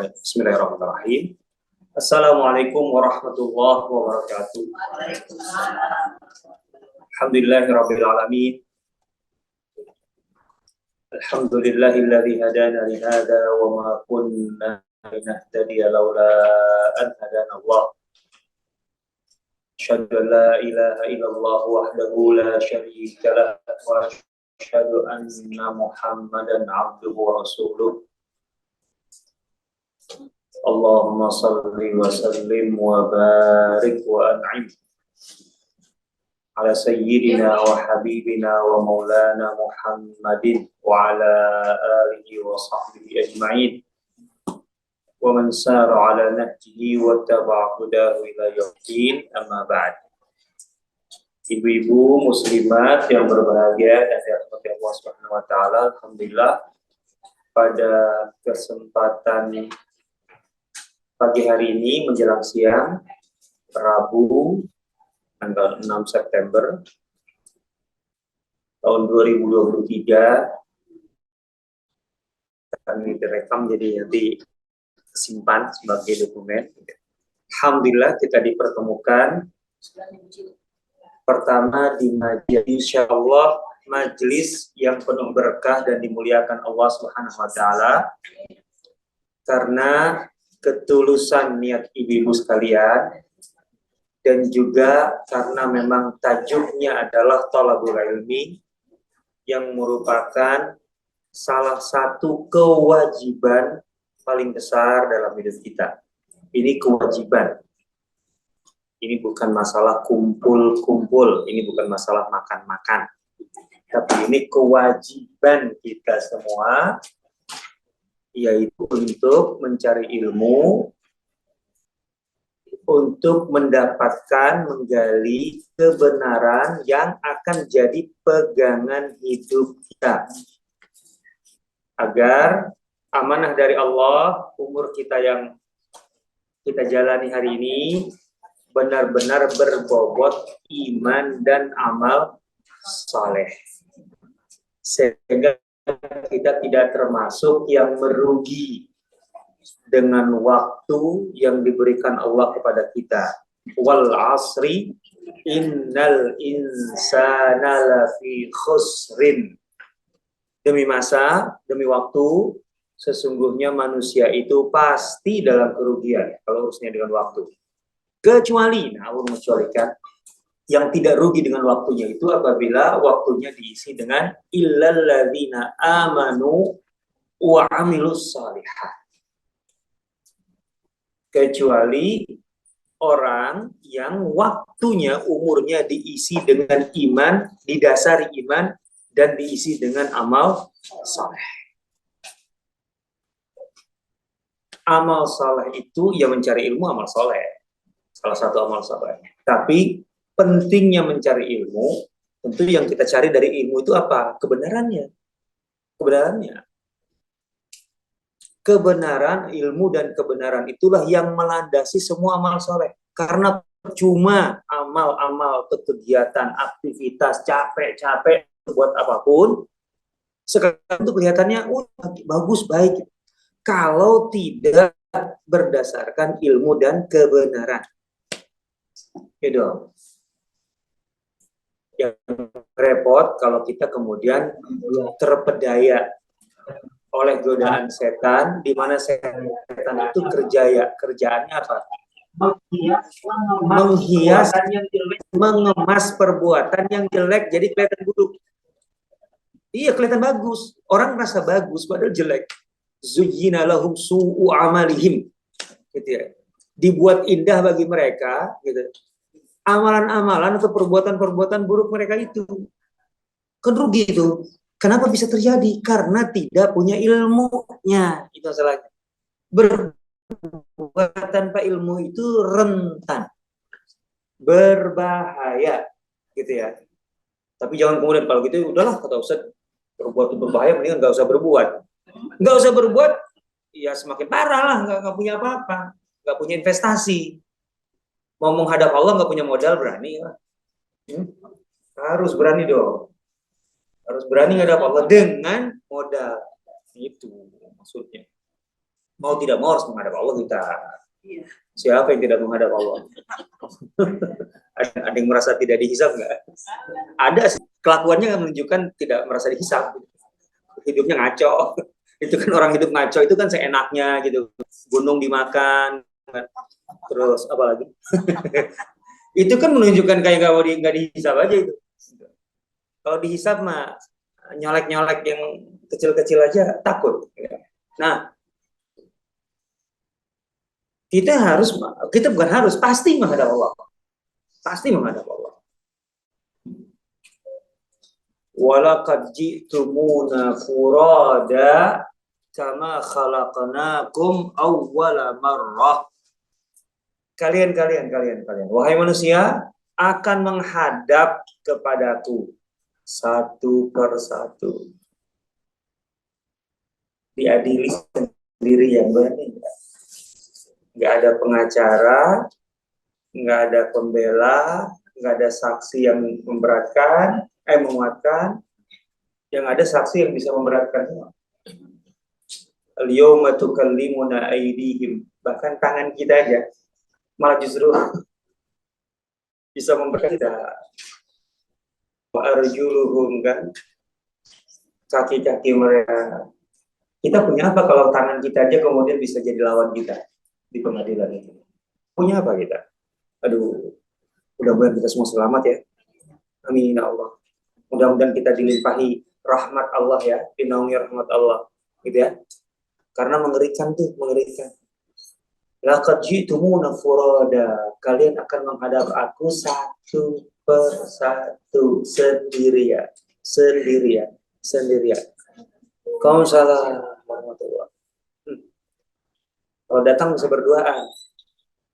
Bismillahirrahmanirrahim. Assalamualaikum warahmatullahi wabarakatuh. Alhamdulillahirabbil alamin. Alhamdulillahilladzi hadana li hadza wa ma kunna linahtadiya laula an hadana Allah. Asyhadu an la ilaha illallah wahdahu la syarika lah wa asyhadu anna Muhammadan abduhu wa rasuluh. Allahumma salli wa sallim wa barik wa an'im ala sayyidina wa habibina wa maulana Muhammadin wa ala alihi wa sahbihi ajma'in wa man sara ala nahjihi wa taba'a hudahu ila yaumil amma ba'd. Ibu-ibu muslimat yang berbahagia dan dirahmati Allah Subhanahu wa taala, alhamdulillah pada kesempatan pagi hari ini menjelang siang, Rabu, tanggal 6 September tahun 2023, kami direkam jadi nanti simpan sebagai dokumen. Alhamdulillah kita dipertemukan pertama di majelis, insyaallah majelis yang penuh berkah dan dimuliakan Allah Subhanahu wa taala, karena ketulusan niat ibu-ibu sekalian, dan juga karena memang tajuknya adalah thalabul ilmi, yang merupakan salah satu kewajiban paling besar dalam hidup kita. Ini kewajiban. Ini bukan masalah kumpul-kumpul, ini bukan masalah makan-makan. Tapi ini kewajiban kita semua, yaitu untuk mencari ilmu, untuk mendapatkan, menggali kebenaran yang akan jadi pegangan hidup kita. Agar amanah dari Allah, umur kita yang kita jalani hari ini benar-benar berbobot iman dan amal saleh. Sehingga kita tidak termasuk yang merugi dengan waktu yang diberikan Allah kepada kita. Wal asri innal insana lafi khusrin. Demi masa, demi waktu, sesungguhnya manusia itu pasti dalam kerugian kalau urusnya dengan waktu. Kecuali, mengecualikan yang tidak rugi dengan waktunya itu apabila waktunya diisi dengan illalladzina amanu wa amilus shalihat. Kecuali orang yang waktunya, umurnya diisi dengan iman, didasari iman, dan diisi dengan amal saleh. Amal saleh itu ya mencari ilmu, amal saleh. Salah satu amal saleh. Tapi pentingnya mencari ilmu, tentu yang kita cari dari ilmu itu apa? Kebenarannya. Kebenarannya. Kebenaran, ilmu dan kebenaran itulah yang melandasi semua amal soleh. Karena cuma amal-amal, kegiatan, aktivitas, capek-capek buat apapun, sekarang itu kelihatannya bagus, baik. Kalau tidak berdasarkan ilmu dan kebenaran. Gitu. Yang repot kalau kita kemudian terpedaya oleh godaan setan, di mana setan itu kerjaannya apa? Menghias, mengemas perbuatan yang jelek jadi kelihatan buruk. Iya, kelihatan bagus. Orang merasa bagus padahal jelek. Zuyyina lahum su'u amalihim. Gitu ya. Dibuat indah bagi mereka, gitu. Amalan-amalan atau perbuatan-perbuatan buruk mereka itu. Kan rugi itu. Kenapa bisa terjadi? Karena tidak punya ilmunya. Itu masalahnya. Berbuat tanpa ilmu itu rentan. Berbahaya. Gitu ya. Tapi jangan kemudian kalau gitu, udahlah kata Ustaz, berbuat itu berbahaya, mendingan nggak usah berbuat. Nggak usah berbuat, ya semakin parah lah, nggak punya apa-apa. Nggak punya investasi. Mau menghadap Allah nggak punya modal, berani lah. Harus berani dong. Harus berani menghadap Allah dengan modal. Itu maksudnya. Mau tidak mau harus menghadap Allah kita. Siapa yang tidak menghadap Allah? Ada yang merasa tidak dihisab nggak? Ada sih. Kelakuannya menunjukkan tidak merasa dihisab. Hidupnya ngaco. Itu kan orang hidup ngaco itu kan seenaknya gitu. Gunung dimakan, terus apa lagi? Itu kan menunjukkan kayak nggak dihisab aja itu. Kalau dihisab mah nyolek-nyolek yang kecil-kecil aja takut. Nah, kita bukan harus, pasti menghadap Allah. Pasti menghadap Allah. Walaqad ji'tumuna furada kama khalaqnakum awwala marrah. Kalian. Wahai manusia, akan menghadap kepadaku satu persatu. Diadili sendiri yang berani. Nggak ada pengacara, nggak ada pembela, nggak ada saksi yang memberatkan, menguatkan. Yang ada saksi yang bisa memberatkan. Al-yawma tukallimuna aydihim. Bahkan tangan kita aja malah justru bisa memberatkan kita. Wa arjuluhum, kan, kaki-kaki mereka. Kita punya apa kalau tangan kita aja kemudian bisa jadi lawan kita di pengadilan itu? Punya apa kita? Aduh, mudah-mudahan kita semua selamat ya. Amin ya Allah. Mudah-mudahan kita dilimpahi rahmat Allah ya, dinaungi rahmat Allah, gitu ya. Karena mengerikan tuh, mengerikan. Laqad ji'tumuna furada, kalian akan menghadap aku satu persatu, sendirian. Kaum salah warahmatullah. Kalau datang bisa berduaan,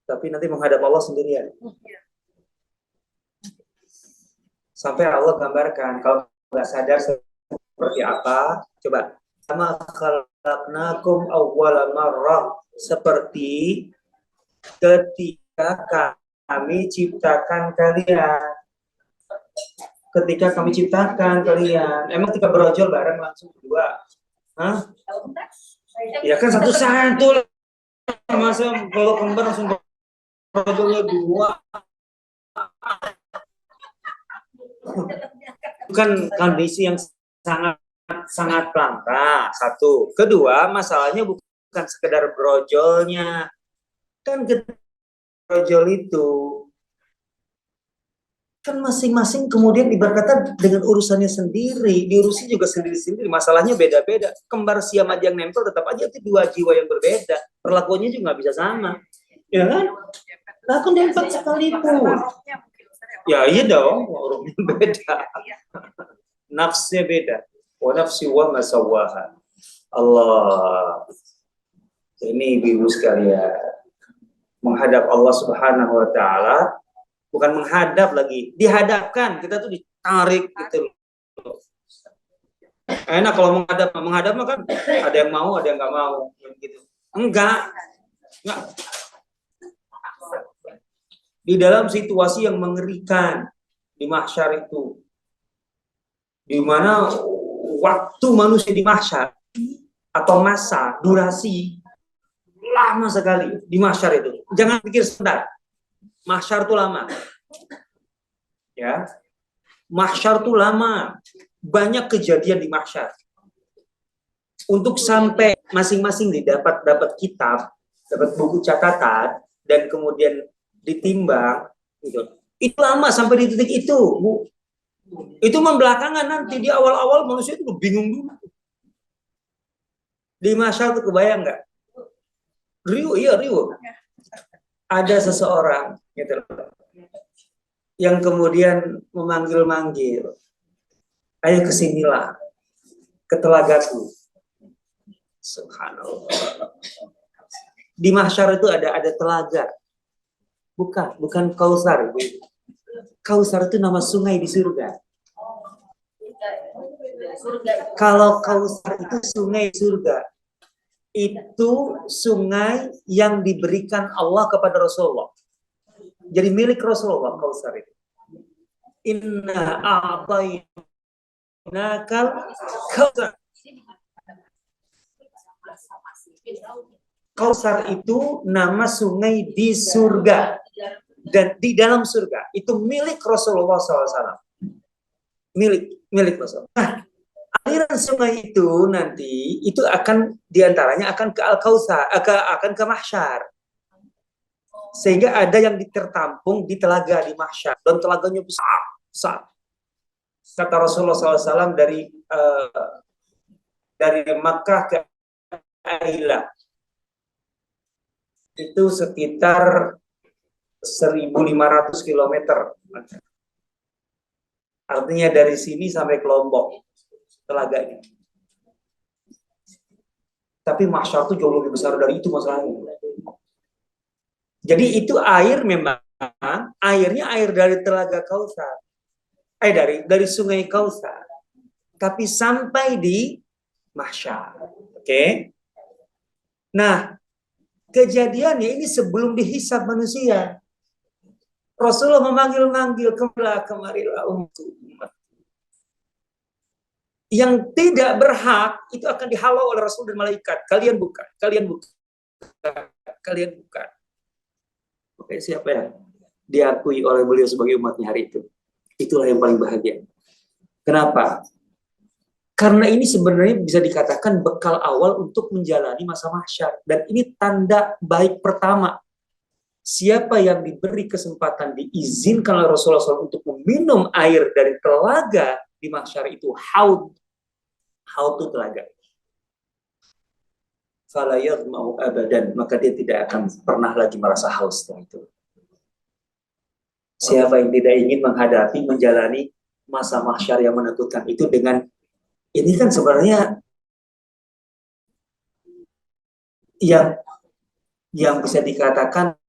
tapi nanti menghadap Allah sendirian. Sampai Allah gambarkan, kalau nggak sadar seperti apa, coba. Sama khalaqnakum awwala marrah, seperti ketika kami ciptakan kalian. Ketika kami ciptakan kalian, emang ketika berojol bareng langsung berdua? Hah? Ya kan satu-satu, masa kalau kembar langsung berojolnya dua. Bukan kondisi yang sangat langka. Satu, kedua, masalahnya bukan sekedar brojolnya. Kan brojol itu kan masing-masing kemudian ibarat kata dengan urusannya sendiri, diurusi juga sendiri-sendiri, masalahnya beda-beda. Kembar siam aja yang nempel tetap aja itu dua jiwa yang berbeda, perlakuannya juga nggak bisa sama, ya kan? Nah, kan dapat sekalipun. Ya iya dong, orangnya beda, nafsnya beda. Wa nafsi wa masawaha. Allah. Ini ibu sekalian, menghadap Allah Subhanahu wa taala, bukan menghadap lagi, dihadapkan. Kita tuh ditarik gitu. Enak kalau menghadap mah kan ada yang mau, ada yang nggak mau gitu. Enggak. Di dalam situasi yang mengerikan di mahsyar itu, di mana waktu manusia di mahsyar atau masa durasi lama sekali di mahsyar itu. Jangan pikir sebentar. Mahsyar itu lama. Ya. Mahsyar itu lama. Banyak kejadian di mahsyar. Untuk sampai masing-masing dapat kitab, dapat buku catatan, dan kemudian ditimbang, gitu. Itu lama sampai di titik itu, Bu. Itu membelakangan nanti, di awal-awal manusia itu bingung dulu. Di mahsyar itu kebayang nggak? Riuh. Ada seseorang gitu, yang kemudian memanggil-manggil, ayo kesinilah, ke telagaku. Subhanallah. Di mahsyar itu ada telaga. Bukan Kausar. Kausar itu nama sungai di surga. Kalau Kausar itu sungai di surga. Itu sungai yang diberikan Allah kepada Rasulullah. Jadi milik Rasulullah Kausar itu. Inna a'tainakal Kausar. Kausar itu nama sungai di surga dan di dalam surga. Itu milik Rasulullah SAW. Milik Rasulullah. Nah, aliran sungai itu nanti itu akan diantaranya akan ke Al-Kautsar, akan ke Mahsyar. Sehingga ada yang tertampung di telaga di Mahsyar dan telaganya besar. Kata Rasulullah SAW dari Makkah ke Ailah itu sekitar 1.500 km. Artinya dari sini sampai ke Lombok telaganya. Tapi Mahsyar itu jauh lebih besar dari itu masalahnya. Jadi itu air memang airnya air dari telaga Kautsar. Dari sungai Kautsar. Tapi sampai di Mahsyar. Oke. Nah, kejadiannya ini sebelum dihisab manusia. Rasulullah memanggil-manggil, kemarilah umat. Yang tidak berhak itu akan dihalau oleh Rasul dan malaikat. Kalian buka. Oke, siapa yang diakui oleh beliau sebagai umatnya hari itu? Itulah yang paling bahagia. Kenapa? Karena ini sebenarnya bisa dikatakan bekal awal untuk menjalani masa mahsyar. Dan ini tanda baik pertama. Siapa yang diberi kesempatan diizinkan oleh Rasulullah SAW untuk meminum air dari telaga di mahsyar itu haud. Haud itu telaga. Fala yadma'u abadan, maka dia tidak akan pernah lagi merasa haus setelah itu. Siapa yang tidak ingin menghadapi, menjalani masa mahsyar yang menakutkan itu dengan ini kan sebenarnya yang bisa dikatakan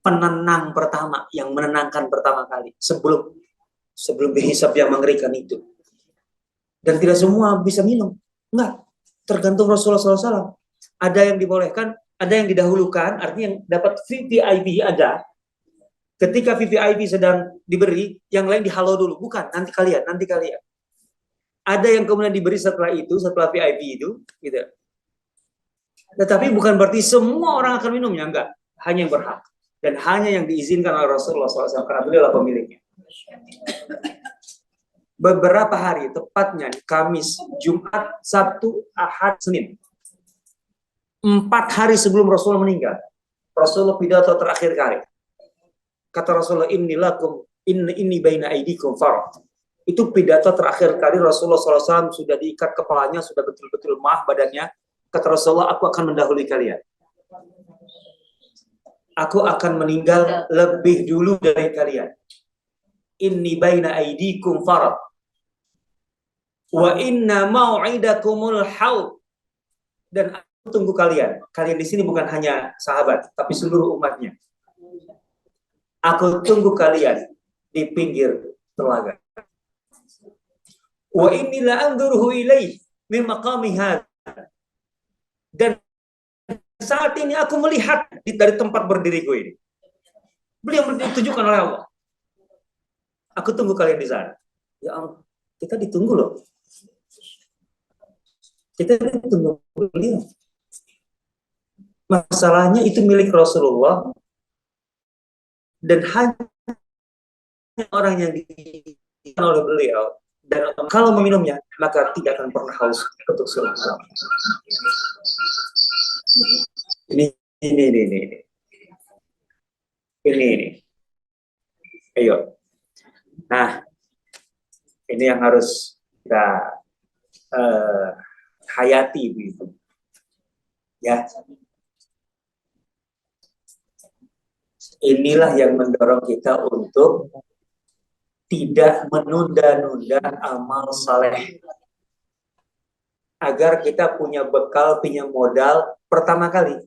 penenang pertama, yang menenangkan pertama kali sebelum dihisab yang mengerikan itu. Dan tidak semua bisa minum. Enggak, tergantung Rasulullah SAW. Ada yang dibolehkan, ada yang didahulukan, artinya yang dapat VVIP ada. Ketika VVIP sedang diberi, yang lain dihalau dulu. Bukan, nanti kalian. Ada yang kemudian diberi setelah VIP itu, gitu. Tetapi bukan berarti semua orang akan minumnya, enggak. Hanya yang berhak. Dan hanya yang diizinkan oleh Rasulullah SAW, karena beliau adalah pemiliknya. Beberapa hari, tepatnya Kamis, Jumat, Sabtu, Ahad, Senin. 4 hari sebelum Rasulullah meninggal, Rasulullah pidato terakhir kali. Kata Rasulullah, inni baina aidikum farad. Itu pidato terakhir kali Rasulullah SAW sudah diikat kepalanya, sudah betul-betul mah badannya. Kata Rasulullah, aku akan mendahului kalian. Aku akan meninggal lebih dulu dari kalian. Inni baina aidikum farad. Wa inna mau'idakumul haud. Dan aku tunggu kalian. Kalian di sini bukan hanya sahabat, tapi seluruh umatnya. Aku tunggu kalian di pinggir telaga. Wa inni la anzuruhu ilaih min maqami hadza. Dan saat ini aku melihat dari tempat berdiriku ini. Beliau ditujukan oleh Allah. Aku tunggu kalian di sana. Ya Allah, kita ditunggu loh. Kita ditunggu beliau. Masalahnya itu milik Rasulullah dan hanya orang yang diizinkan oleh beliau, dan kalau meminumnya maka tidak akan pernah haus untuk selama. Ini. Ayo. Nah, ini yang harus kita hayati begitu. Ya. Inilah yang mendorong kita untuk tidak menunda-nunda amal saleh. Agar kita punya bekal, punya modal pertama kali.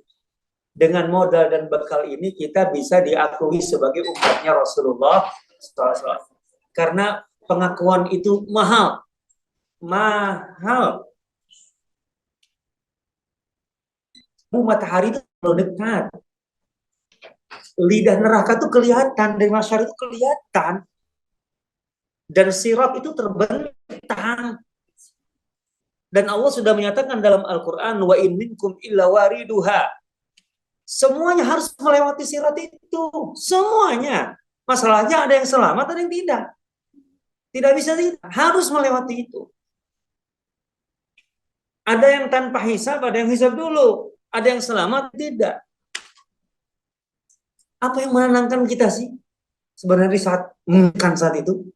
Dengan modal dan bekal ini kita bisa diakui sebagai umatnya Rasulullah SAW. Karena pengakuan itu mahal. Matahari itu terlalu dekat. Lidah neraka itu kelihatan, dari masyarakat itu kelihatan. Dan sirat itu terbentang. Dan Allah sudah menyatakan dalam Al-Quran, wa in minkum illa wariduha. Semuanya harus melewati sirat itu. Semuanya. Masalahnya ada yang selamat, ada yang tidak. Tidak bisa tidak. Harus melewati itu. Ada yang tanpa hisab, ada yang hisab dulu. Ada yang selamat, tidak. Apa yang menenangkan kita sih? Sebenarnya saat itu.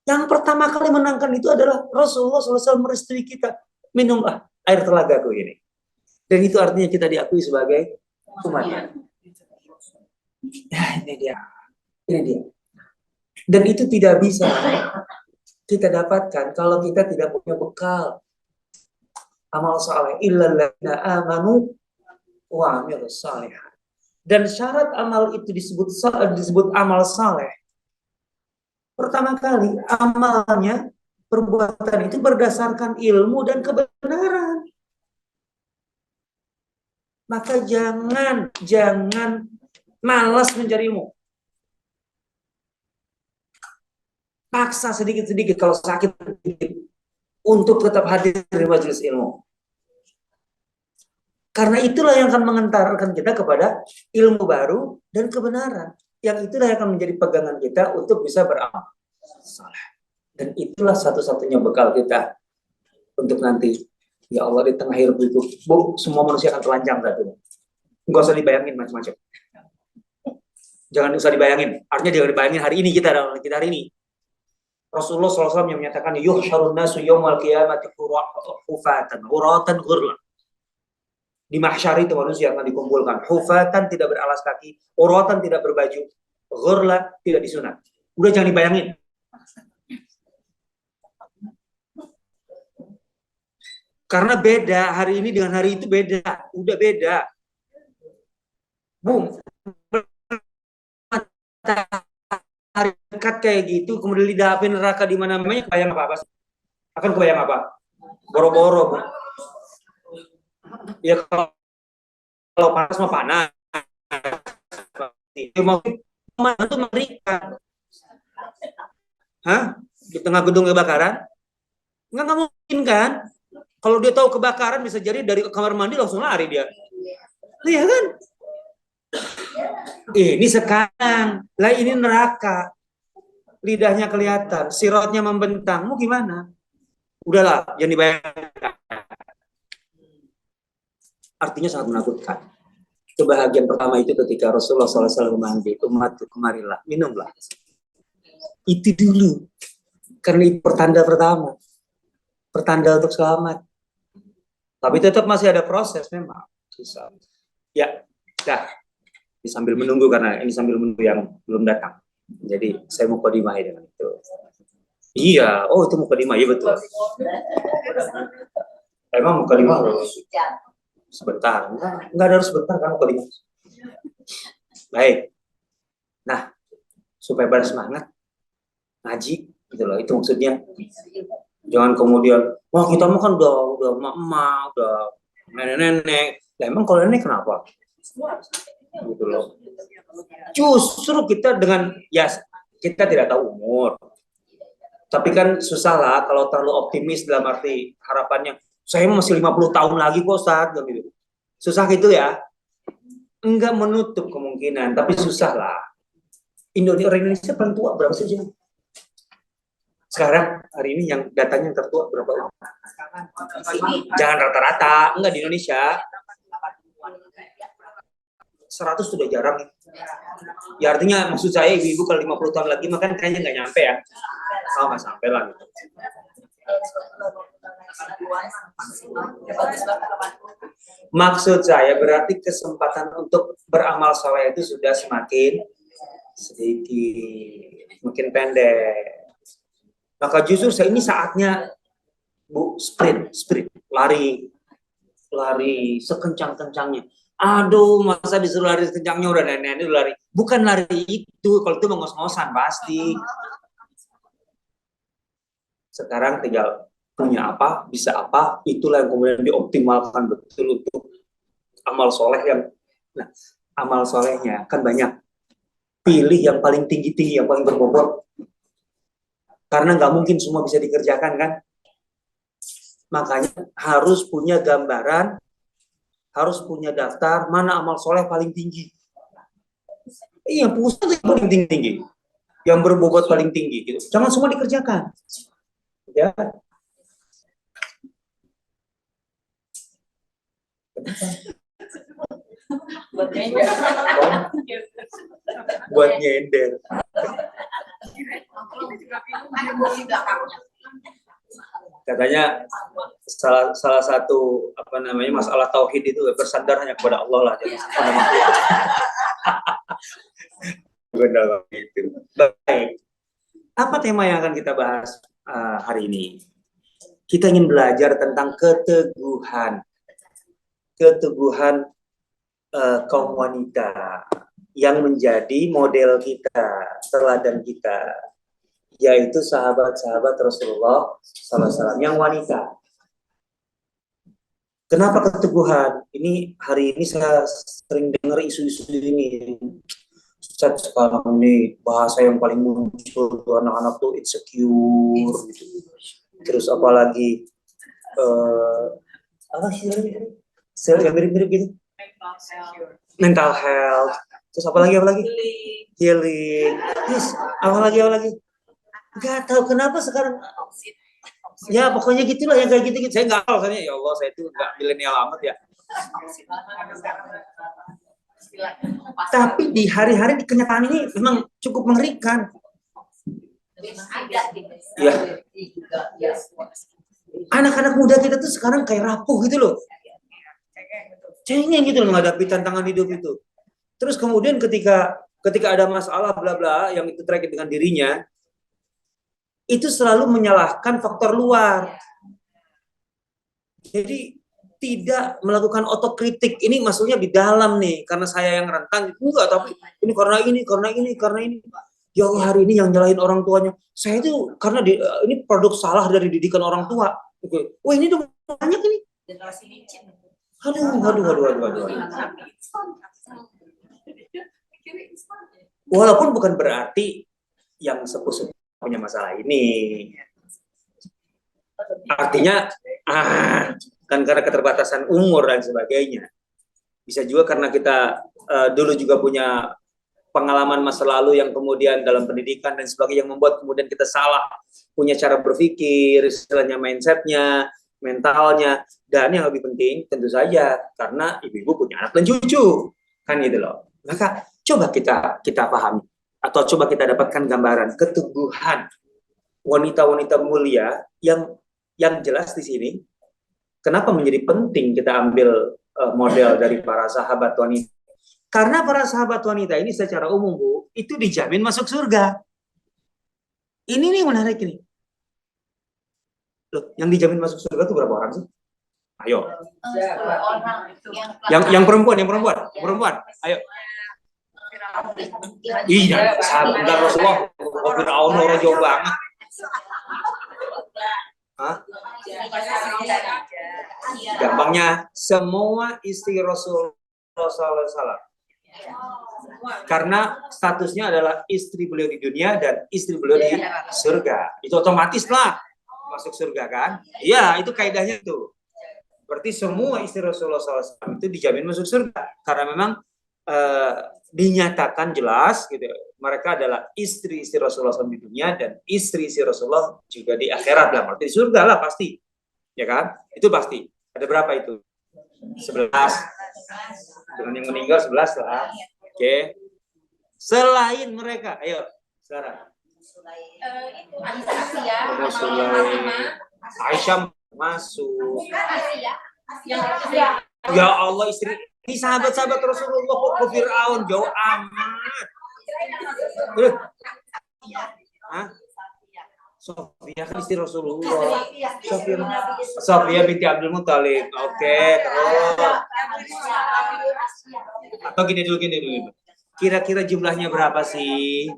Yang pertama kali menangkan itu adalah Rasulullah SAW merestui kita. Minumlah air telagaku ini. Dan itu artinya kita diakui sebagai umatnya. Ya, ini dia. Ini dia. Dan itu tidak bisa kita dapatkan kalau kita tidak punya bekal amal saleh. Illalladzina amanu wa amilus shalihat. Dan syarat amal itu disebut amal saleh. Pertama kali amalnya, perbuatan itu berdasarkan ilmu dan kebenaran. Maka jangan malas mencari ilmu. Paksa sedikit-sedikit kalau sakit untuk tetap hadir di majelis ilmu. Karena itulah yang akan mengantarkan kita kepada ilmu baru dan kebenaran. Yang itulah yang akan menjadi pegangan kita untuk bisa beramal saleh. Dan itulah satu-satunya bekal kita untuk nanti. Ya Allah, di tengah hidup itu, semua manusia akan telanjang saat ini. Enggak usah dibayangin macam-macam. Jangan usah dibayangin. Artinya jangan dibayangin hari ini kita hari ini. Rasulullah SAW yang menyatakan, yuhsyarun nasu yawmal qiyamati hufatan, uratan ghurlan. Di mahsyar itu manusia akan dikumpulkan. Hufatan, tidak beralas kaki. Uratan, tidak berbaju. Ghurlan, tidak disunat. Udah jangan dibayangin. Karena beda, hari ini dengan hari itu beda. Udah beda. Boom. Hari dekat kayak gitu, kemudian lidah api neraka di mana-mana, kebayang apa? Akan kebayang apa? Boro-boro. Ya kalau panas mah panas. Mau itu mengerikan. Hah? Di tengah gedung kebakaran? Nggak mungkin kan? Kalau dia tahu kebakaran bisa jadi dari kamar mandi langsung lari dia. Iya kan? Ini sekarang. Lah ini neraka. Lidahnya kelihatan, siratnya membentang. Mau gimana? Udahlah, jangan dibayangkan. Artinya sangat menakutkan. Kebahagiaan pertama itu ketika Rasulullah SAW memanggil umatku, kemarilah, minumlah. Itu dulu. Karena itu pertanda pertama. Pertanda untuk selamat. Tapi tetap masih ada proses memang. Susah. Ya, dah. Sambil menunggu karena ini sambil menunggu yang belum datang. Jadi saya mau kodimah dengan itu. Iya, oh itu mau kodimah, iya betul. Emang mau kodimah sebentar? Enggak harus sebentar kan mau kodimah. Baik. Nah, supaya pada semangat ngaji gitu loh. Itu maksudnya. Jangan kemudian, wah kita mah kan udah emak-emak, udah nenek-nenek. Lah emang kalau nenek kenapa? Gitu loh. Justru kita dengan, ya kita tidak tahu umur. Tapi kan susah lah kalau terlalu optimis dalam arti harapannya, saya masih 50 tahun lagi kok Ustaz. Gitu. Susah gitu ya. Enggak menutup kemungkinan, tapi susah lah. Indonesia paling tua berapa sih? Sekarang hari ini yang datanya yang tertua berapa? Jangan rata-rata, enggak di Indonesia. 100 sudah jarang. Ya artinya maksud saya ibu-ibu kalau 50 tahun lagi makan kayaknya nggak nyampe ya. Sama sampai lah gitu. Maksud saya berarti kesempatan untuk beramal saleh itu sudah semakin sedikit, makin pendek. Maka justru saya ini saatnya Bu sprint, lari sekencang-kencangnya. Aduh, masa disuruh lari sekencangnya udah nenek lari. Bukan lari itu, kalau itu ngos-ngosan pasti. Sekarang tinggal punya apa, bisa apa, itulah yang kemudian dioptimalkan betul untuk amal soleh yang, nah, amal solehnya kan banyak. Pilih yang paling tinggi-tinggi, yang paling berbobot. Karena nggak mungkin semua bisa dikerjakan kan. Makanya harus punya gambaran harus punya daftar mana amal soleh paling tinggi. Iya, puasa itu yang paling tinggi, yang berbobot paling tinggi gitu. Jangan semua dikerjakan. Ya. Buat nyender. Katanya salah satu masalah tauhid itu bersandar hanya kepada Allah lah, jangan kepada makhluk. Benar itu. Baik. Apa tema yang akan kita bahas hari ini? Kita ingin belajar tentang keteguhan kaum wanita yang menjadi model kita, teladan kita, yaitu sahabat-sahabat Rasulullah SAW yang wanita. Kenapa keteguhan? Ini hari ini saya sering dengar isu-isu ini. Ustaz, sekarang ini bahasa yang paling muncul tuh anak-anak tuh insecure gitu. Terus apalagi apa sih yang mirip-mirip gitu? Mental health. Terus apalagi healing. Terus apalagi? Gak tahu kenapa sekarang. Ya pokoknya gitulah yang kayak gitu. Saya nggak tahu, ya Allah, saya itu nggak milenial amat ya. Tapi di hari-hari di kenyataan ini memang cukup mengerikan. Ya. Anak-anak muda kita tuh sekarang kayak rapuh gitu loh. Cengeng gitu loh menghadapi tantangan hidup itu. Terus kemudian ketika ada masalah bla bla yang itu terkait dengan dirinya, itu selalu menyalahkan faktor luar. Jadi tidak melakukan otokritik. Ini maksudnya di dalam nih, karena saya yang rentan, enggak, tapi ini karena ini. Ya Allah, hari ini yang nyalahin orang tuanya. Saya itu karena ini produk salah dari didikan orang tua. Oke. Wah, ini udah banyak ini. Aduh. Walaupun bukan berarti yang sepuh-sepuh punya masalah ini. Artinya, kan karena keterbatasan umur dan sebagainya. Bisa juga karena kita dulu juga punya pengalaman masa lalu yang kemudian dalam pendidikan dan sebagainya yang membuat kemudian kita salah punya cara berpikir, istilahnya mindsetnya, mentalnya, dan yang lebih penting tentu saja karena ibu-ibu punya anak dan cucu, kan gitu loh. Maka coba kita pahami atau coba kita dapatkan gambaran keteguhan wanita-wanita mulia yang jelas di sini. Kenapa menjadi penting kita ambil model dari para sahabat wanita? Karena para sahabat wanita ini secara umum, Bu, itu dijamin masuk surga. Ini nih menarik ini. Loh, yang dijamin masuk surga itu berapa orang sih? Ayo. Yang perempuan. Ayo. Iya, sahabat Rasulullah. Fir'aun orang jauh banget. Hah? Gampangnya, semua istri Rasulullah SAW. Karena statusnya adalah istri beliau di dunia dan istri beliau di surga. Itu otomatis lah masuk surga kan? Iya, itu kaidahnya itu. Berarti semua istri Rasulullah SAW itu dijamin masuk surga. Karena memang dinyatakan jelas gitu, mereka adalah istri-istri Rasulullah SAW di dunia dan istri-istri Rasulullah juga di akhirat lah, berarti di surga lah pasti, ya kan? Itu pasti. Ada berapa itu? 11. Dengan yang meninggal 11 lah. Oke. Selain mereka, ayo sekarang. Aisyah masuk. Ya Allah, istri ini sahabat-sahabat Rasulullah kok ke Fir'aun jauh amat. Sofia kan istri Rasulullah. Sofia binti Abdul Muthalib. Oke, terus. Atau gini dulu. Kira-kira jumlahnya berapa sih?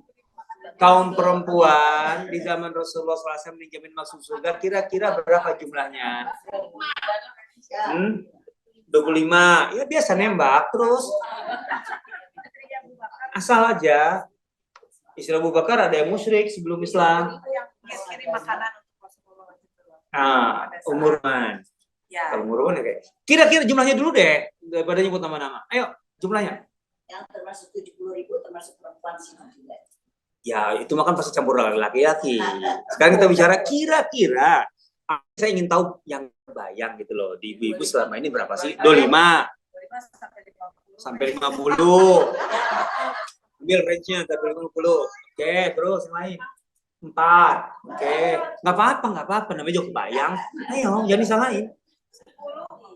Kaum perempuan di zaman Rasulullah SAW dijamin masuk surga, kira-kira berapa jumlahnya? 25, ya biasa nembak terus. Asal aja. Istri Abu Bakar ada yang musyrik sebelum Islam. Kirim makanan untuk Rasulullah. Umurman. Ya. Kalau Murwan ya kayak. Kira-kira jumlahnya dulu deh daripada nyebut nama-nama. Ayo jumlahnya. Yang termasuk 70.000 termasuk perempuan sih juga. Ya itu makan pasti campur laki-laki. Sekarang kita bicara kira-kira. Saya ingin tahu yang bayang gitu loh. Di ibu-ibu selama ini berapa sih? 25 sampai 50. Ambil range-nya sampai 50. Oke, terus yang lain. 4. Oke. Nggak apa-apa. Namanya juga kebayang. Ayo, jangan disalahin.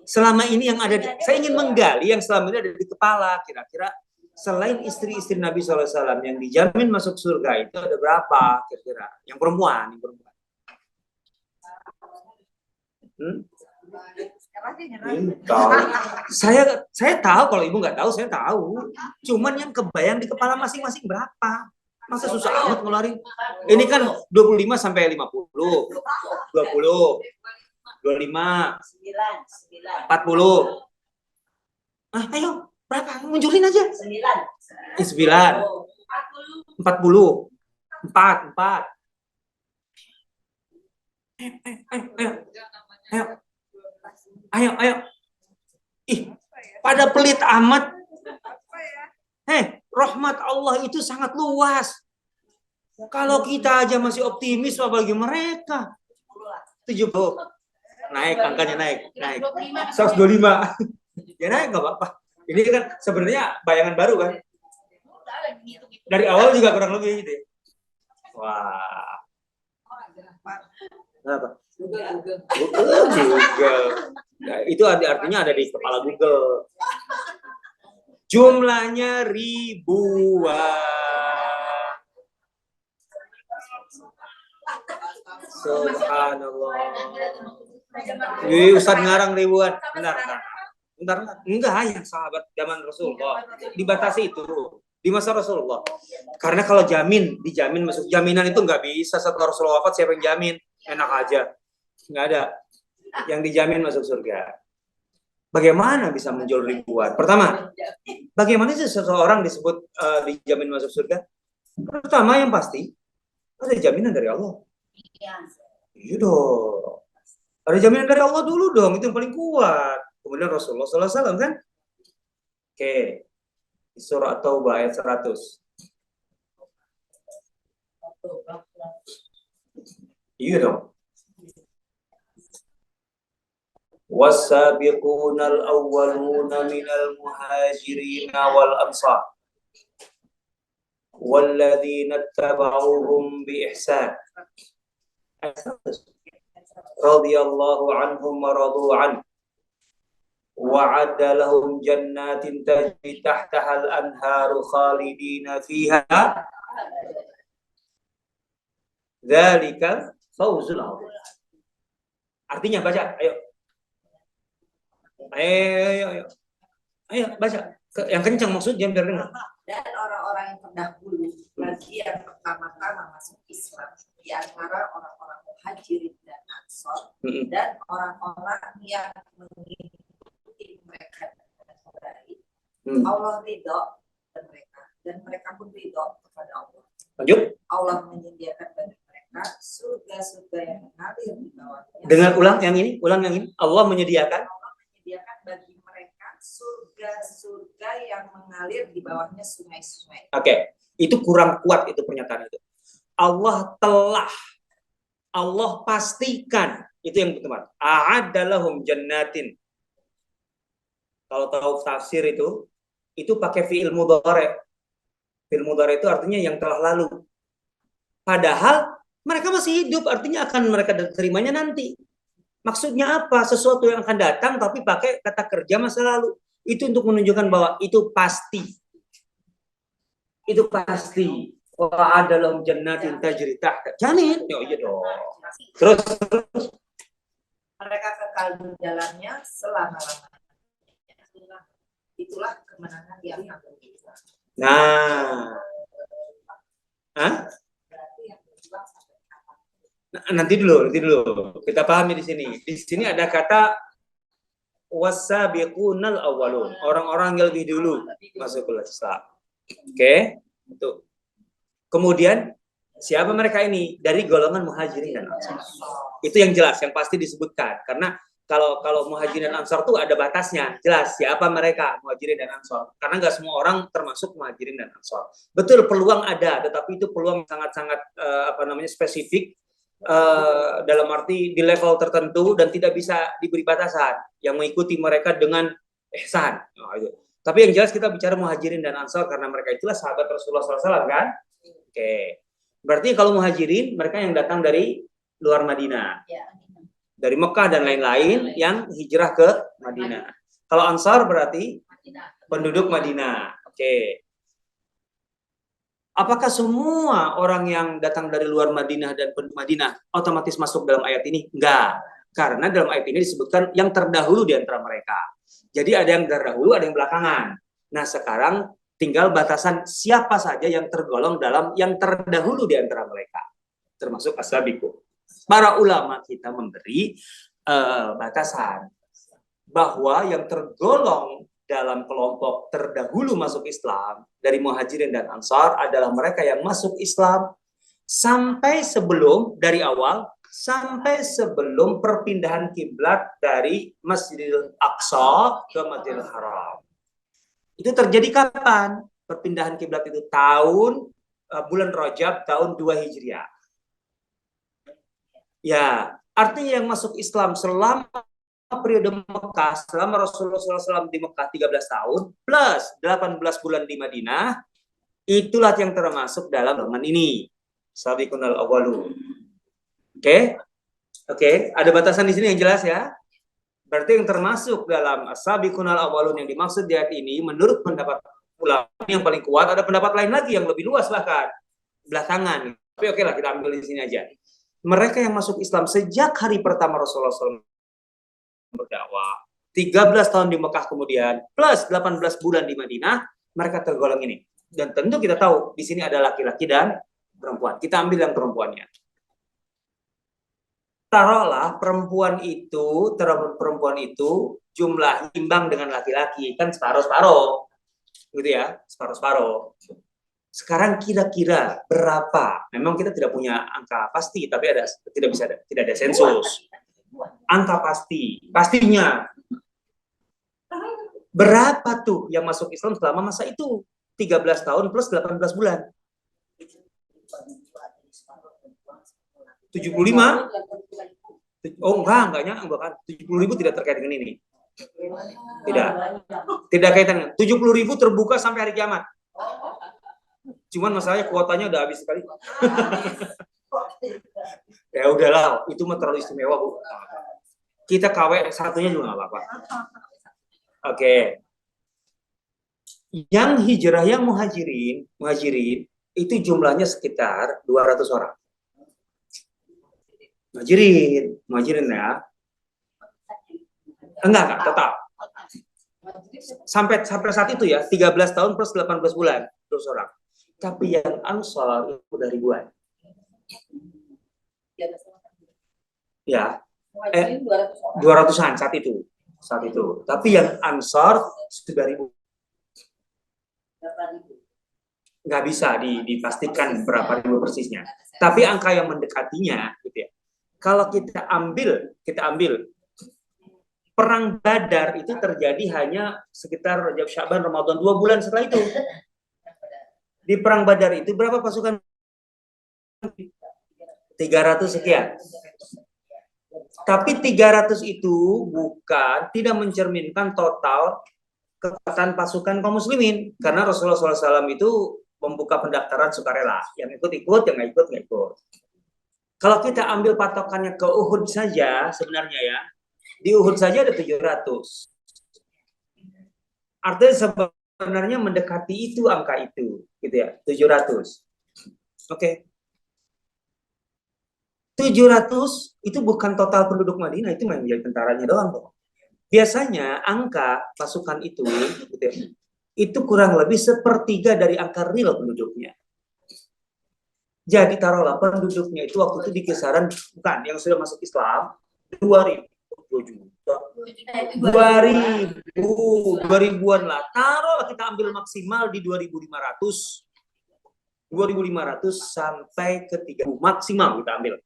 Selama ini yang ada, saya ingin menggali yang selama ini ada di kepala. Kira-kira selain istri-istri Nabi SAW yang dijamin masuk surga itu ada berapa kira-kira? Yang perempuan. Tahu. Saya tahu, kalau ibu nggak tahu, saya tahu. Cuman yang kebayang di kepala masing-masing berapa? Masa susah amat ngeluarin? Ini kan 25 sampai 50, 20, 25, 40. Ayo, berapa? Munculin aja. 9. 40. 4. Ayo. Ih, pada pelit amat. Rahmat Allah itu sangat luas. Kalau kita aja masih optimis, apalagi mereka. 70. Naik, angkanya naik. 125. Ya naik nggak apa-apa. Ini kan sebenarnya bayangan baru kan. Dari awal juga kurang lebih gitu. Wah. Kenapa? Google. Nah, itu artinya ada di kepala Google. Jumlahnya ribuan. Subhanallah. Ustaz ngarang ribuan. Bentar. Enggak, yang sahabat zaman Rasulullah. Dibatasi itu di masa Rasulullah. Karena kalau dijamin masuk jaminan itu nggak bisa setelah Rasulullah wafat siapa yang jamin? Enak aja. Nggak ada. Yang dijamin masuk surga. Bagaimana bisa menjual ribuan? Pertama, bagaimana sih seseorang disebut dijamin masuk surga? Pertama yang pasti, ada jaminan dari Allah. Iya dong. Ada jaminan dari Allah dulu dong, itu yang paling kuat. Kemudian Rasulullah SAW kan? Oke. Surah At-Taubah ayat 100. Iya dong. والسابقون الأولون من المهاجرين والأنصار والذين اتبعوهم بإحسان رضي الله عنهم ورضوا عنه وعد لهم جنات تجري تحتها الأنهار خالدين فيها ذلك فوز العظيم. Artinya baca, ayo baca yang kencang maksudnya biar dengar. Dan orang-orang yang terdahulu bagi yang pertama-tama masuk Islam di antara orang-orang muhajirin dan ansor dan orang-orang yang mengikuti mereka dengan baik, Allah ridho dan mereka pun ridho kepada Allah. Lanjut. Allah menyediakan bagi mereka surga-surga yang mengalir di bawahnya. Dengan ulang yang ini. Allah menyediakan bagi mereka surga-surga yang mengalir di bawahnya sungai-sungai. Oke, itu kurang kuat itu pernyataan itu. Allah pastikan, itu yang teman. A'adalahum jannatin. Kalau tahu tafsir itu pakai fi'il mudhari'. Fi'il mudhari' itu artinya yang telah lalu. Padahal mereka masih hidup, artinya akan mereka terimanya nanti. Maksudnya apa? Sesuatu yang akan datang tapi pakai kata kerja masa lalu. Itu untuk menunjukkan bahwa itu pasti. Itu pasti. Wa adalam jannatin tajri tahta. Jamin. Oh iya dong. Terus mereka kekal di jalannya selama-lamanya. Itulah kemenangan yang akan kita. Nah. Nanti dulu. Kita pahami di sini. Di sini ada kata wasabiqunal awwalun, orang-orang yang lebih dulu masuk ke Islam. Oke, itu. Kemudian siapa mereka ini? Dari golongan muhajirin dan ansar. Itu yang jelas, yang pasti disebutkan. Karena kalau Muhajirin dan Ansor tuh ada batasnya, jelas siapa mereka Muhajirin dan Ansor. Karena nggak semua orang termasuk Muhajirin dan Ansor. Betul peluang ada, tetapi itu peluang sangat-sangat spesifik dalam arti di level tertentu dan tidak bisa diberi batasan. Yang mengikuti mereka dengan ihsan. Nah, itu. Tapi yang jelas kita bicara Muhajirin dan Ansor karena mereka itulah sahabat Rasulullah SAW kan. Oke. Berarti kalau Muhajirin mereka yang datang dari luar Madinah. Dari Mekah dan lain-lain yang hijrah ke Madinah. Kalau Ansar berarti penduduk Madinah. Oke. Apakah semua orang yang datang dari luar Madinah dan penduduk Madinah otomatis masuk dalam ayat ini? Enggak. Karena dalam ayat ini disebutkan yang terdahulu di antara mereka. Jadi ada yang terdahulu, ada yang belakangan. Nah, sekarang tinggal batasan siapa saja yang tergolong dalam yang terdahulu di antara mereka. Termasuk as-sabiqun. Para ulama kita memberi batasan bahwa yang tergolong dalam kelompok terdahulu masuk Islam dari Muhajirin dan Ansar adalah mereka yang masuk Islam sampai sebelum dari awal sampai sebelum perpindahan kiblat dari Masjidil Aqsa ke Masjidil Haram. Itu terjadi kapan? Perpindahan kiblat itu tahun bulan Rajab tahun 2 Hijriah. Ya, artinya yang masuk Islam selama periode Mekah, selama Rasulullah SAW di Mekah 13 tahun, plus 18 bulan di Madinah, itulah yang termasuk dalam golongan ini. Sabiqunal awwalun. Oke? Oke, ada batasan di sini yang jelas ya. Berarti yang termasuk dalam sabiqunal awwalun yang dimaksud di ayat ini, menurut pendapat ulama yang paling kuat, ada pendapat lain lagi yang lebih luas bahkan belakangan. Tapi oke lah, kita ambil di sini aja. Mereka yang masuk Islam sejak hari pertama Rasulullah SAW berdakwah, 13 tahun di Mekah kemudian, plus 18 bulan di Madinah, mereka tergolong ini. Dan tentu kita tahu, di sini ada laki-laki dan perempuan. Kita ambil yang perempuannya. Taruhlah perempuan itu jumlah imbang dengan laki-laki, kan separuh-separuh. Gitu ya, separuh-separuh. Sekarang kira-kira berapa? Memang kita tidak punya angka pasti, tapi tidak ada sensus. Angka pastinya. Berapa tuh yang masuk Islam selama masa itu? 13 tahun plus 18 bulan. 75? Oh enggaknya 70.000 tidak terkait dengan ini. Tidak kaitan. 70.000 terbuka sampai hari kiamat. Cuman masalahnya kuotanya udah habis sekali. Ya udahlah, itu mah terlalu istimewa, Bu. Kita KW satunya juga nggak apa-apa. Oke. Yang hijrah, yang muhajirin itu jumlahnya sekitar 200 orang. Muhajirin ya. Enggak, tetap. Sampai saat itu ya, 13 tahun plus 18 bulan, 200 orang. Tapi yang Ansar itu udah ribuan. Ya, 200-an saat itu. Tapi yang Ansar sudah ribu. Nggak bisa dipastikan berapa ribu persisnya. Tapi angka yang mendekatinya, gitu ya. Kalau kita ambil perang Badar itu terjadi hanya sekitar Rajab, Sya'ban, Ramadan 2 bulan setelah itu. Di perang Badar itu berapa pasukan? 300 sekian. Tapi 300 itu tidak mencerminkan total kekuatan pasukan kaum muslimin. Karena Rasulullah SAW itu membuka pendaftaran sukarela. Yang ikut, yang nggak ikut. Kalau kita ambil patokannya ke Uhud saja, sebenarnya ya, di Uhud saja ada 700. Artinya sebenarnya mendekati itu angka itu, gitu ya, 700. Oke. 700 itu bukan total penduduk Madinah, itu yang menjadi tentaranya doang kok. Biasanya angka pasukan itu, gitu ya, itu kurang lebih 1/3 dari angka real penduduknya. Jadi taruhlah penduduknya itu waktu itu di kisaran, bukan yang sudah masuk Islam 2000-an lah. Taruhlah kita ambil maksimal di 2.500 sampai ke 3.000 maksimal kita ambil.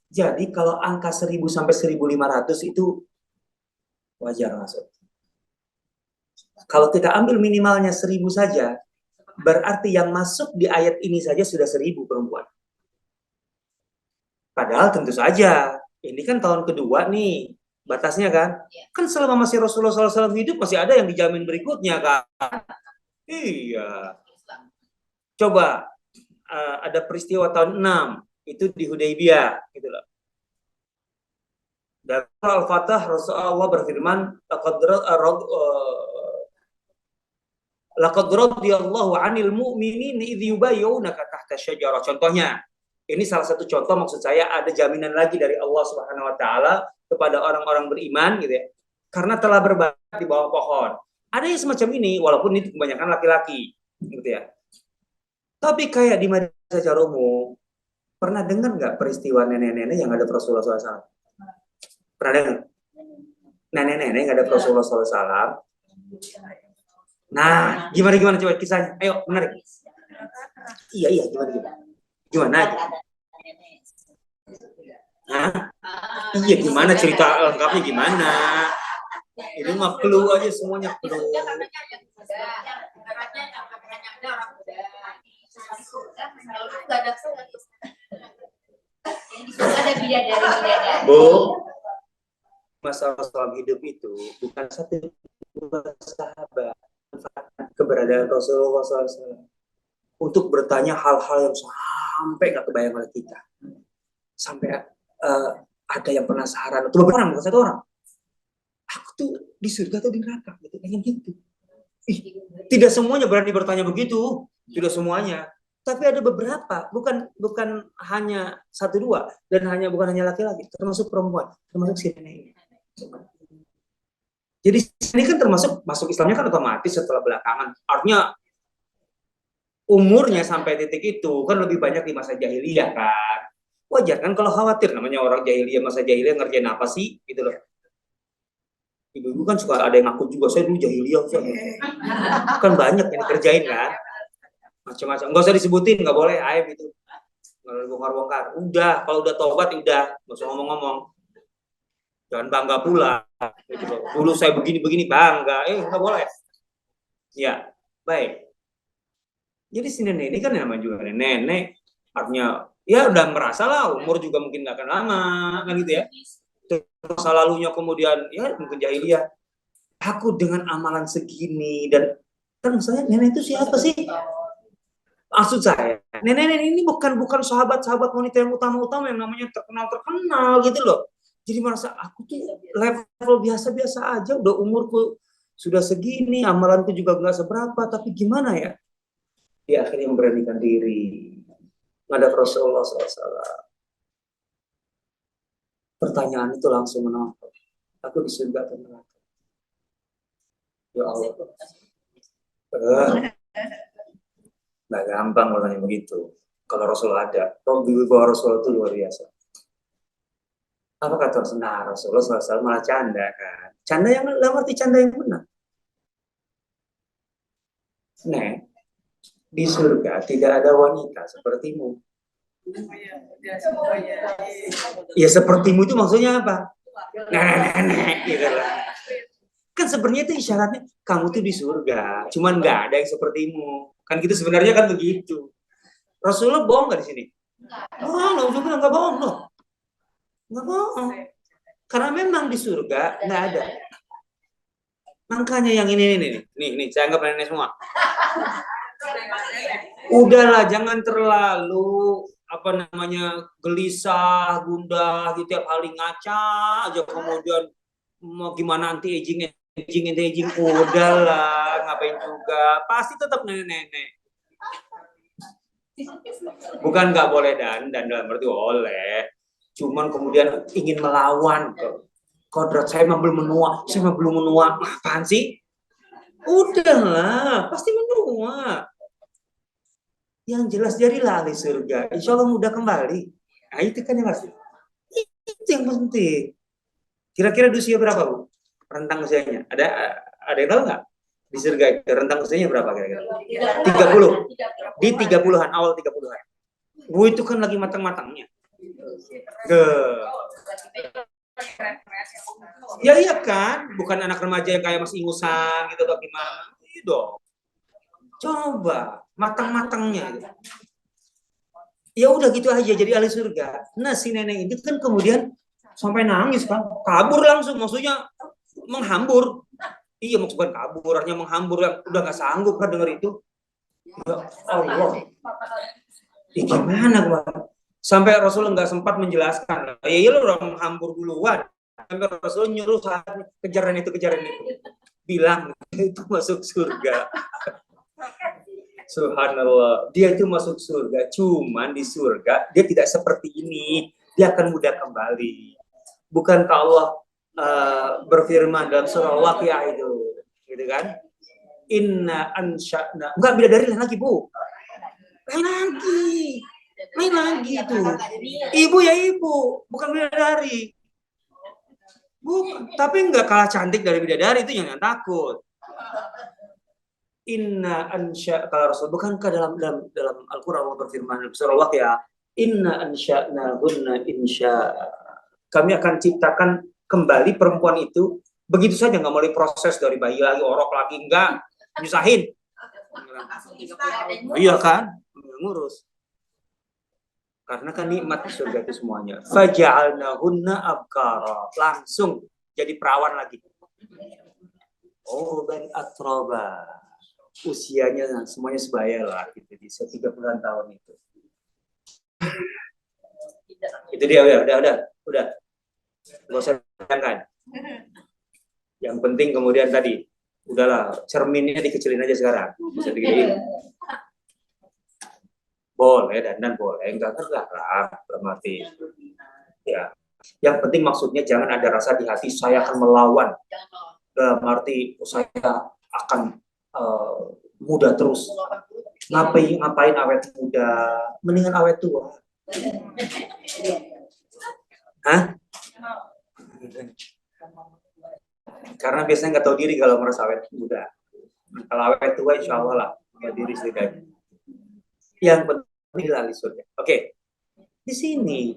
Jadi kalau angka 1.000 sampai 1.500 itu Wajar masuk. Kalau kita ambil minimalnya 1.000 saja, berarti yang masuk di ayat ini saja sudah 1.000 perempuan. Padahal tentu saja, ini kan tahun kedua nih, batasnya kan. Kan selama masih Rasulullah SAW hidup, masih ada yang dijamin berikutnya kan. Iya. Coba, ada peristiwa tahun 6, itu di Hudaybiyah, gitu loh. Dan Al-Fatah, Rasulullah berfirman, laqad radiyallahu 'anil mu'minin idh yubayyunaka tahta syajarah. Contohnya, ini salah satu contoh, maksud saya ada jaminan lagi dari Allah Subhanahu wa taala kepada orang-orang beriman gitu ya. Karena telah berbaiat di bawah pohon. Ada yang semacam ini walaupun itu kebanyakan laki-laki gitu ya. Tapi kayak di Madinah secara umum, pernah dengar nggak peristiwa nenek-nenek yang ada Rasulullah SAW? Pernah dengar? Nenek-nenek yang ada Rasulullah SAW? Nah, gimana coba kisahnya? Ayo, menarik. Iya, gimana aja? Hah? Iya, gimana cerita lengkapnya gimana? Ini mah clue aja semuanya clue. Bu, masalah soal hidup itu bukan satu sahabat keberadaan Rasulullah SAW untuk bertanya hal-hal yang sampai nggak kebayang oleh kita, sampai ada yang penasaran atau beberapa orang, bukan satu orang, aku tuh di surga atau di neraka gitu, pengen gitu. Tidak semuanya berani bertanya begitu, tidak semuanya, tapi ada beberapa, bukan hanya satu dua, dan bukan hanya laki-laki, termasuk perempuan, termasuk si nenek. Jadi ini kan termasuk masuk Islamnya kan otomatis setelah belakangan. Artinya umurnya sampai titik itu kan lebih banyak di masa jahiliyah kan. Wajar kan kalau khawatir, namanya orang jahiliyah, masa jahiliyah ngerjain apa sih gitu loh. Ibu-ibu kan suka ada yang ngaku juga, saya dulu jahiliyah. Kan banyak yang dikerjain kan. Macam-macam. Enggak usah disebutin, nggak boleh aib itu. Nggak bongkar-bongkar. Udah, kalau udah tobat udah, nggak usah ngomong-ngomong. Jangan bangga pula. Dulu saya begini-begini bangga, nggak boleh. Ya, baik. Jadi si nenek ini kan namanya juga nenek, artinya ya udah merasa lah umur juga mungkin nggak akan lama, kan gitu ya. Masa lalunya kemudian ya mungkin jahiliyah. Aku dengan amalan segini dan kan misalnya nenek itu siapa sih? Maksud saya, nenek ini bukan sahabat-sahabat wanita yang utama-utama yang namanya terkenal gitu loh. Jadi merasa aku tuh level biasa-biasa aja, udah umurku sudah segini, amalanku juga nggak seberapa, tapi gimana ya? Dia akhirnya memberanikan diri menghadap Rasulullah SAW. Pertanyaan itu langsung menonton. Aku di surga atau neraka? Ya Allah. Nggak gampang orangnya begitu. Kalau Rasul ada, bahwa Rasul itu luar biasa. Apa kata Rasulullah SAW malah canda kan? Canda yang dalam arti canda yang benar. Nek, di surga tidak ada wanita sepertimu. Ya sepertimu itu maksudnya apa? Nenek gitu lah. Kan sebenarnya itu isyaratnya kamu tuh di surga, cuman nggak ada yang sepertimu. Kan gitu sebenarnya kan begitu. Rasulullah bohong nggak di sini? Oh, nggak bohong loh. Nggak bohong. Karena memang di surga nggak ada. Makanya yang ini nih, saya anggap nenek semua. Udahlah, jangan terlalu gelisah, gundah gitu tiap hari ngaca aja, kemudian mau gimana anti aging, udahlah, ngapain juga, pasti tetap nenek-nenek. Bukan nggak boleh dan dalam arti oleh, cuman kemudian ingin melawan kodrat saya mah belum menua, apaan sih? Udahlah, pasti menua. Yang jelas jadilah ahli surga, insya Allah mudah kembali. Nah itu kan yang pasti. Itu yang penting. Kira-kira di usia berapa, Bu? Rentang usianya? Ada yang tahu nggak? Di surga itu rentang usianya berapa kira-kira? 30. Di 30-an, awal 30-an. Bu itu kan lagi matang-matangnya. Ya iya kan, bukan anak remaja yang kayak masih ingusan gitu atau gimana. Iya dong. Coba matang-matangnya gitu. Ya udah gitu aja jadi ahli surga. Nah si nenek itu kan kemudian sampai nangis kan, kabur langsung, maksudnya menghambur. Iya maksudnya kabur, artinya menghambur, yang udah nggak sanggup kan denger itu. Ya Allah, gimana gua? Sampai Rasul nggak sempat menjelaskan. Ya iya lo udah menghambur duluan. Sampai Rasul nyuruh kejaran itu. Bilang itu masuk surga. Subhanallah, dia itu masuk surga, cuman di surga dia tidak seperti ini, dia akan mudah kembali. Bukankah Allah berfirman dalam surah Waqiah itu, gitu kan? Inna ansha'na, enggak bidadari lagi bu, lain lagi itu. Ibu ya ibu, bukan bidadari. Bukan, tapi enggak kalah cantik dari bidadari, itu jangan takut. Inna ansya, kalau Rasul bukankah dalam Al-Qur'an Allah berfirman surah Waqiah, inna ansya'na hunna insya, kami akan ciptakan kembali perempuan itu begitu saja, nggak mau diproses dari bayi lagi, orok lagi, enggak nyusahin. Iya kan, ngurus, karena kan nikmat surga itu semuanya. Faja'alnahunna abkara, langsung jadi perawan lagi. Oh dan atroba, usianya semuanya sebaya lah gitu, di 30-an tahun itu. Itu dia, udah. Gak usah bayangkan. Yang penting kemudian tadi, udahlah, cerminnya dikecilin aja sekarang, bisa digedein. Boleh, dandan boleh, enggak lah, berarti. Ya, yang penting maksudnya jangan ada rasa di hati saya akan melawan. Dalam arti saya akan muda terus. Ngapain awet muda? Mendingan awet tua. Hah? Karena biasanya nggak tahu diri kalau merasa awet muda. Kalau awet tua insya Allah lah, tahu diri setidaknya. Yang penting lali surga. Oke. Di sini.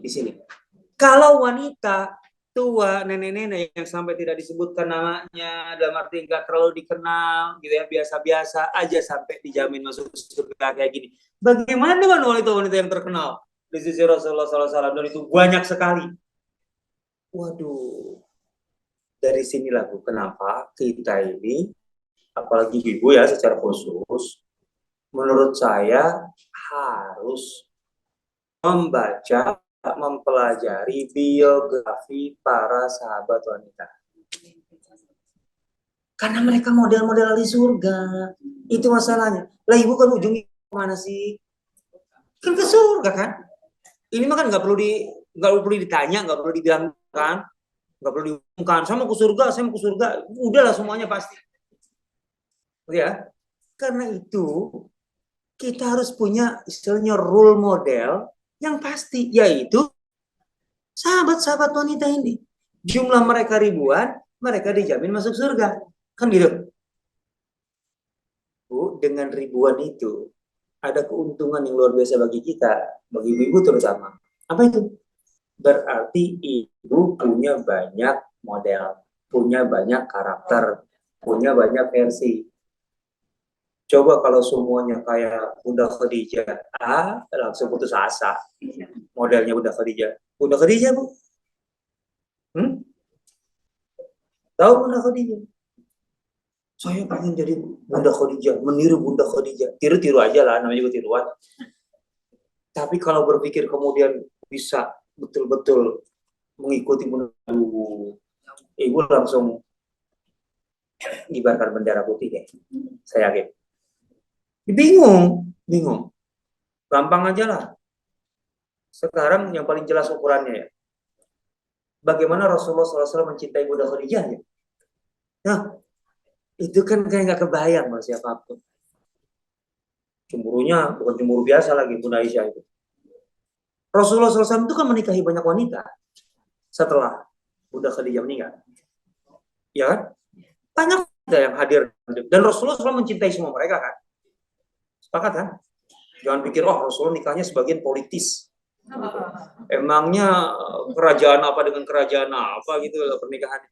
Kalau wanita tua, nenek-nenek yang sampai tidak disebutkan namanya, dalam arti nggak terlalu dikenal, gitu ya, biasa-biasa aja sampai dijamin masuk surga kayak gini. Bagaimana dengan wanita-wanita yang terkenal di sisi Rasulullah SAW, dan itu banyak sekali. Waduh, dari sinilah Bu, kenapa kita ini, apalagi ibu ya secara khusus, menurut saya harus membaca, mempelajari biografi para sahabat wanita. Karena mereka model-model di surga. Itu masalahnya. Lah ibu kan ujungnya kemana sih? Kan ke surga kan? Ini mah kan nggak perlu ditanya, nggak perlu dibilangkan, nggak perlu diumumkan. Saya mau ke surga. Udahlah semuanya pasti. Ya. Karena itu kita harus punya istilahnya role model yang pasti, yaitu sahabat-sahabat wanita ini. Jumlah mereka ribuan, mereka dijamin masuk surga. Kan gitu. Bu, dengan ribuan itu, ada keuntungan yang luar biasa bagi kita, bagi ibu terutama. Apa itu? Berarti ibu punya banyak model, punya banyak karakter, punya banyak versi. Coba kalau semuanya kayak Bunda Khadijah, langsung putus asa. Modelnya Bunda Khadijah. Bunda Khadijah, Bu? Tahu Bunda Khadijah? Saya pengen jadi Bunda Khadijah, meniru Bunda Khadijah. Tiru-tiru aja lah, namanya juga tiruan. Tapi kalau berpikir kemudian bisa betul-betul mengikuti Bunda, ibu langsung ngibarkan bendera putih deh. Saya yakin. Bingung. Gampang aja lah. Sekarang yang paling jelas ukurannya ya. Bagaimana Rasulullah SAW mencintai Bunda Khadijah ya? Nah, itu kan kayak nggak kebayang mas siapapun. Cemburunya bukan cemburu biasa lagi Bunda Aisyah itu. Rasulullah SAW itu kan menikahi banyak wanita setelah Bunda Khadijah meninggal. Ya kan? Banyak yang hadir. Dan Rasulullah SAW mencintai semua mereka kan? Sepakat kan? Jangan pikir, Rasulullah nikahnya sebagian politis. Emangnya kerajaan apa dengan kerajaan apa gitu pernikahan?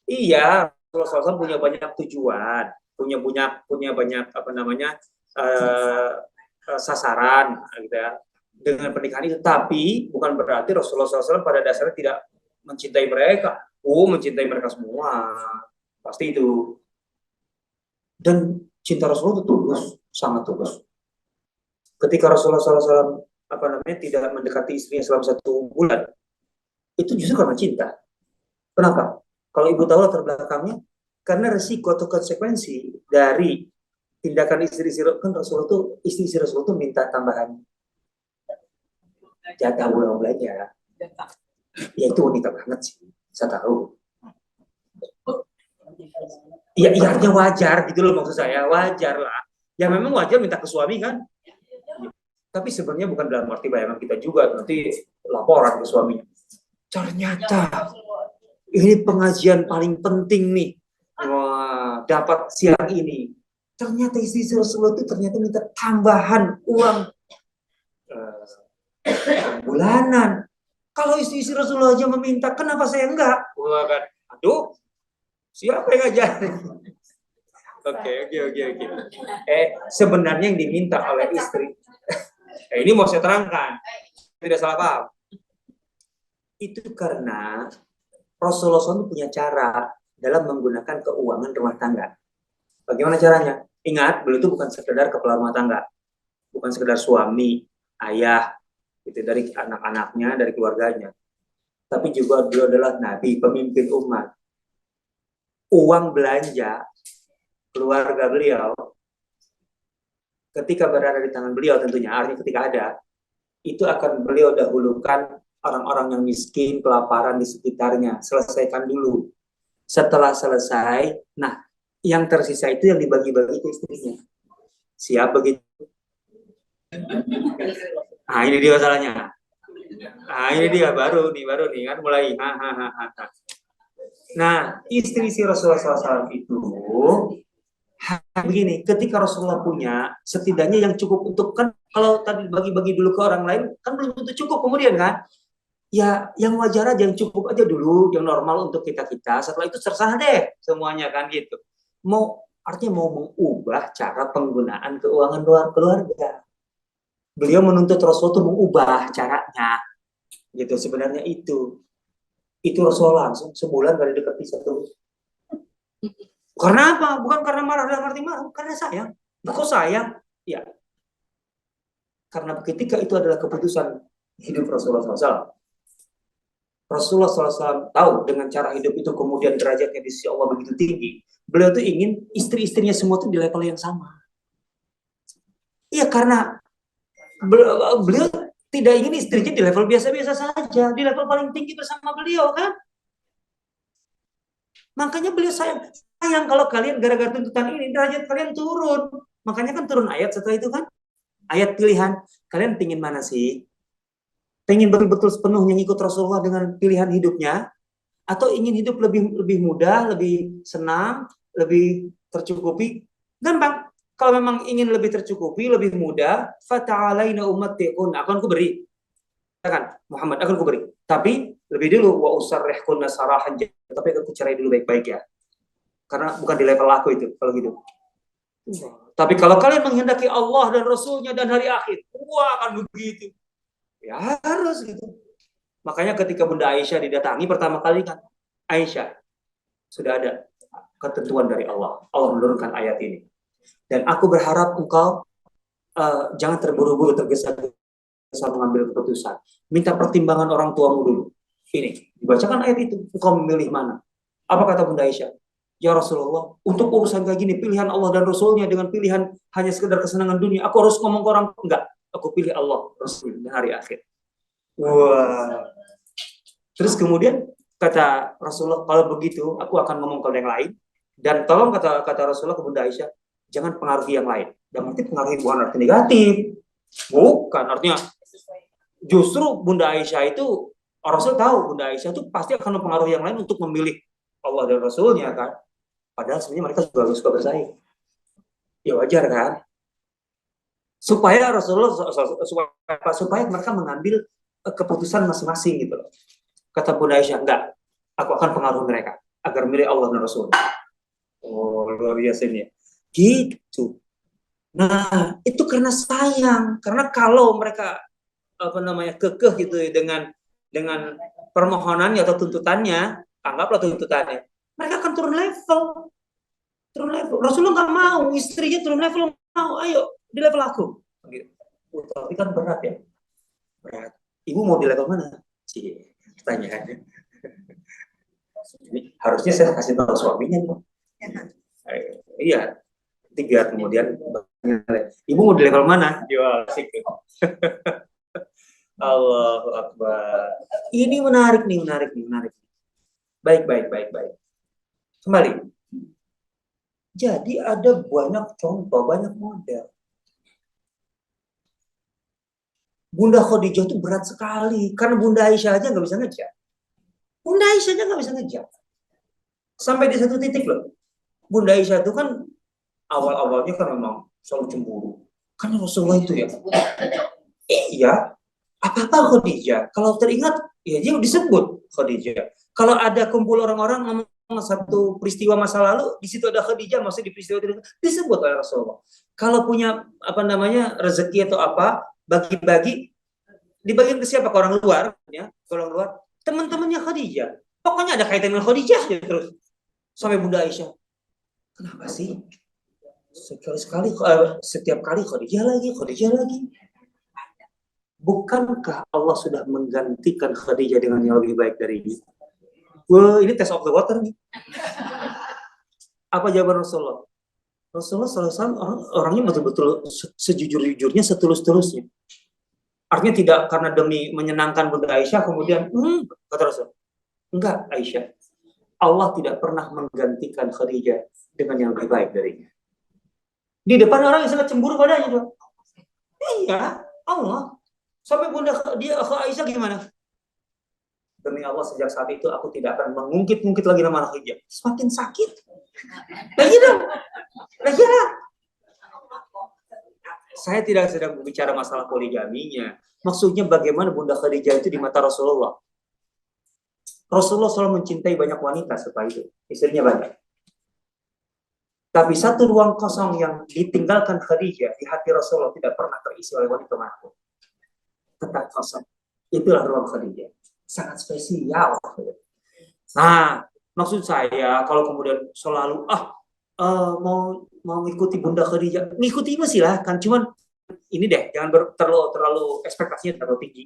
Iya, Rasulullah SAW punya banyak tujuan, punya banyak apa namanya uh, sasaran, gitu ya, dengan pernikahan itu. Tapi bukan berarti Rasulullah SAW pada dasarnya tidak mencintai mereka. Mencintai mereka semua, pasti itu. Dan cinta Rasulullah itu tulus, sangat tulus. Ketika Rasulullah SAW apa namanya tidak mendekati istrinya selama 1 bulan, itu justru karena cinta. Kenapa? Kalau ibu tahu latar belakangnya, karena resiko atau konsekuensi dari tindakan istri-istri kan Rasulullah tuh istri-istri Rasulullah tuh minta tambahan jatah bulan belanja. Ya itu wanita banget sih, saya tahu. Ya, artinya wajar gitu loh, maksud saya wajar lah. Ya memang wajar minta ke suami kan. Tapi sebenarnya bukan dalam arti bayangan kita juga nanti laporan ke suaminya. Ternyata ini pengajian paling penting nih. Wah, dapat siang ini. Ternyata istri Rasulullah itu ternyata minta tambahan uang bulanan. Kalau istri Rasulullah aja meminta, kenapa saya enggak? Wah kan, aduh, siapa yang ngajarin? Oke. Sebenarnya yang diminta oleh istri, ini mau saya terangkan, tidak salah paham. Itu karena Rasulullah SAW punya cara dalam menggunakan keuangan rumah tangga. Bagaimana caranya? Ingat, beliau itu bukan sekedar kepala rumah tangga, bukan sekedar suami, ayah, itu dari anak-anaknya, dari keluarganya. Tapi juga beliau adalah nabi, pemimpin umat. Uang belanja keluarga beliau, ketika berada di tangan beliau tentunya, artinya ketika ada, itu akan beliau dahulukan orang-orang yang miskin, kelaparan di sekitarnya. Selesaikan dulu. Setelah selesai, nah, yang tersisa itu yang dibagi-bagi ke istrinya. Siap begitu? Nah, ini dia masalahnya. Nah, ini dia baru nih kan mulai. Nah, istri si Rasulullah SAW itu begini, ketika Rasulullah punya, setidaknya yang cukup untuk, kan kalau tadi bagi-bagi dulu ke orang lain, kan belum tentu cukup kemudian kan? Ya, yang wajar aja, yang cukup aja dulu, yang normal untuk kita-kita, setelah itu terserah deh semuanya kan gitu. Artinya mau mengubah cara penggunaan keuangan keluarga. Beliau menuntut Rasul itu mengubah caranya, gitu sebenarnya itu Rasul langsung sebulan kali dekati satu. Karena apa? Bukan karena marah dalam arti marah, karena sayang. Kok sayang? Ya, karena ketika itu adalah keputusan hidup Rasulullah SAW. Rasulullah SAW tahu dengan cara hidup itu kemudian derajatnya di sisi Allah begitu tinggi. Beliau tuh ingin istri-istrinya semua tuh di level yang sama. Iya, karena beliau tidak ingin istrinya di level biasa-biasa saja, di level paling tinggi bersama beliau kan. Makanya beliau sayang kalau kalian gara-gara tuntutan ini derajat kalian turun. Makanya kan turun ayat setelah itu kan. Ayat pilihan. Kalian pingin mana sih? Pengen betul-betul sepenuhnya ngikut Rasulullah dengan pilihan hidupnya, atau ingin hidup lebih mudah, lebih senang, lebih tercukupi? Gampang. Kalau memang ingin lebih tercukupi, lebih mudah, fata'alaina ummati'un, akan ku beri. Kan Muhammad akan ku beri. Tapi lebih dulu wa usarrihkunna sarahan, tapi aku cerai dulu baik-baik ya. Karena bukan di level aku itu kalau gitu. Tapi kalau kalian menghendaki Allah dan Rasulnya dan hari akhir, wah akan begitu. Ya harus gitu. Makanya ketika Bunda Aisyah didatangi pertama kali kan, Aisyah, sudah ada ketentuan dari Allah. Allah menurunkan ayat ini. Dan aku berharap engkau jangan terburu-buru tergesa-gesa mengambil keputusan. Minta pertimbangan orang tuamu dulu. Ini, dibacakan ayat itu. Engkau memilih mana? Apa kata Bunda Aisyah? Ya Rasulullah, untuk urusan kayak gini, pilihan Allah dan Rasulnya dengan pilihan hanya sekedar kesenangan dunia, aku harus ngomong ke orang? Enggak. Aku pilih Allah, Rasul, dan hari akhir. Wah. Terus kemudian kata Rasulullah, kalau begitu aku akan ngomong ke yang lain. Dan tolong kata Rasulullah ke Bunda Aisyah, jangan pengaruhi yang lain. Dan arti pengaruhi bukan arti negatif. Bukan, artinya justru Bunda Aisyah itu, Rasul tahu Bunda Aisyah itu pasti akan mempengaruhi yang lain untuk memilih Allah dan Rasulnya kan. Padahal sebenarnya mereka juga suka bersaing. Ya wajar kan. Supaya Rasulullah supaya mereka mengambil keputusan masing-masing gitu loh. Kata Bunda Aisyah, enggak, aku akan pengaruhi mereka agar mirip Allah dan Rasul. Oh, luar biasa ini ya. Gitu. Nah, itu karena sayang. Karena kalau mereka kekeh gitu ya, dengan permohonannya atau tuntutannya, anggaplah tuntutannya, mereka akan turun level. Turun level. Rasulullah nggak mau, istrinya turun level, mau, ayo di level aku. Gitu. Tapi kan berat ya. Berat. Ibu mau di level mana? Sih, pertanyaannya. Ini harusnya saya kasih tahu suaminya nih. Iya, tiga kemudian ibu mau di level mana? Jual asik. Allahu Akbar. Ini menarik nih. Baik. Kembali. Jadi ada banyak contoh, banyak model. Bunda Khadijah itu berat sekali karena Bunda Aisyah aja nggak bisa ngejar. Sampai di satu titik loh. Bunda Aisyah itu kan awal-awalnya kan memang selalu cemburu. Karena Rasulullah itu ya. Iya, apa-apa Khadijah. Kalau teringat, ya dia disebut Khadijah. Kalau ada kumpul orang-orang ngomong satu peristiwa masa lalu, di situ ada Khadijah, maksudnya di peristiwa itu disebut oleh Rasulullah. Kalau punya rezeki atau apa, bagi-bagi, dibagiin ke siapa? Ke orang luar, ya, ke orang luar. Teman-temannya Khadijah. Pokoknya ada kaitan dengan Khadijah ya, terus. Sampai Bunda Aisyah, kenapa sih? Setiap kali Khadijah lagi. Bukankah Allah sudah menggantikan Khadijah dengan yang lebih baik dari ini? Wah, ini test of the water nih. Apa jawaban Rasulullah? Rasulullah SAW orangnya betul-betul sejujur-jujurnya, setulus-tulusnya. Artinya tidak karena demi menyenangkan Bunda Aisyah kemudian, kata Rasul, enggak Aisyah. Allah tidak pernah menggantikan Khadijah dengan yang lebih baik darinya. Di depan orang yang sangat cemburu padanya tuh. Iya, Allah. Sampai Bunda Aisyah gimana? Demi Allah sejak saat itu aku tidak akan mengungkit-ungkit lagi nama Khadijah. Semakin sakit. Lagi dong. Saya tidak sedang berbicara masalah poligaminya. Maksudnya bagaimana Bunda Khadijah itu di mata Rasulullah. Rasulullah selalu mencintai banyak wanita setelah itu. Istrinya banyak. Tapi satu ruang kosong yang ditinggalkan Khadijah di hati Rasulullah tidak pernah terisi oleh wanita manapun. Tetap kosong. Itulah ruang Khadijah. Sangat spesial. Nah, maksud saya kalau kemudian selalu mau ngikuti Bunda Khadijah, ngikuti mah silahkan. Cuman ini deh, jangan terlalu ekspektasinya terlalu tinggi.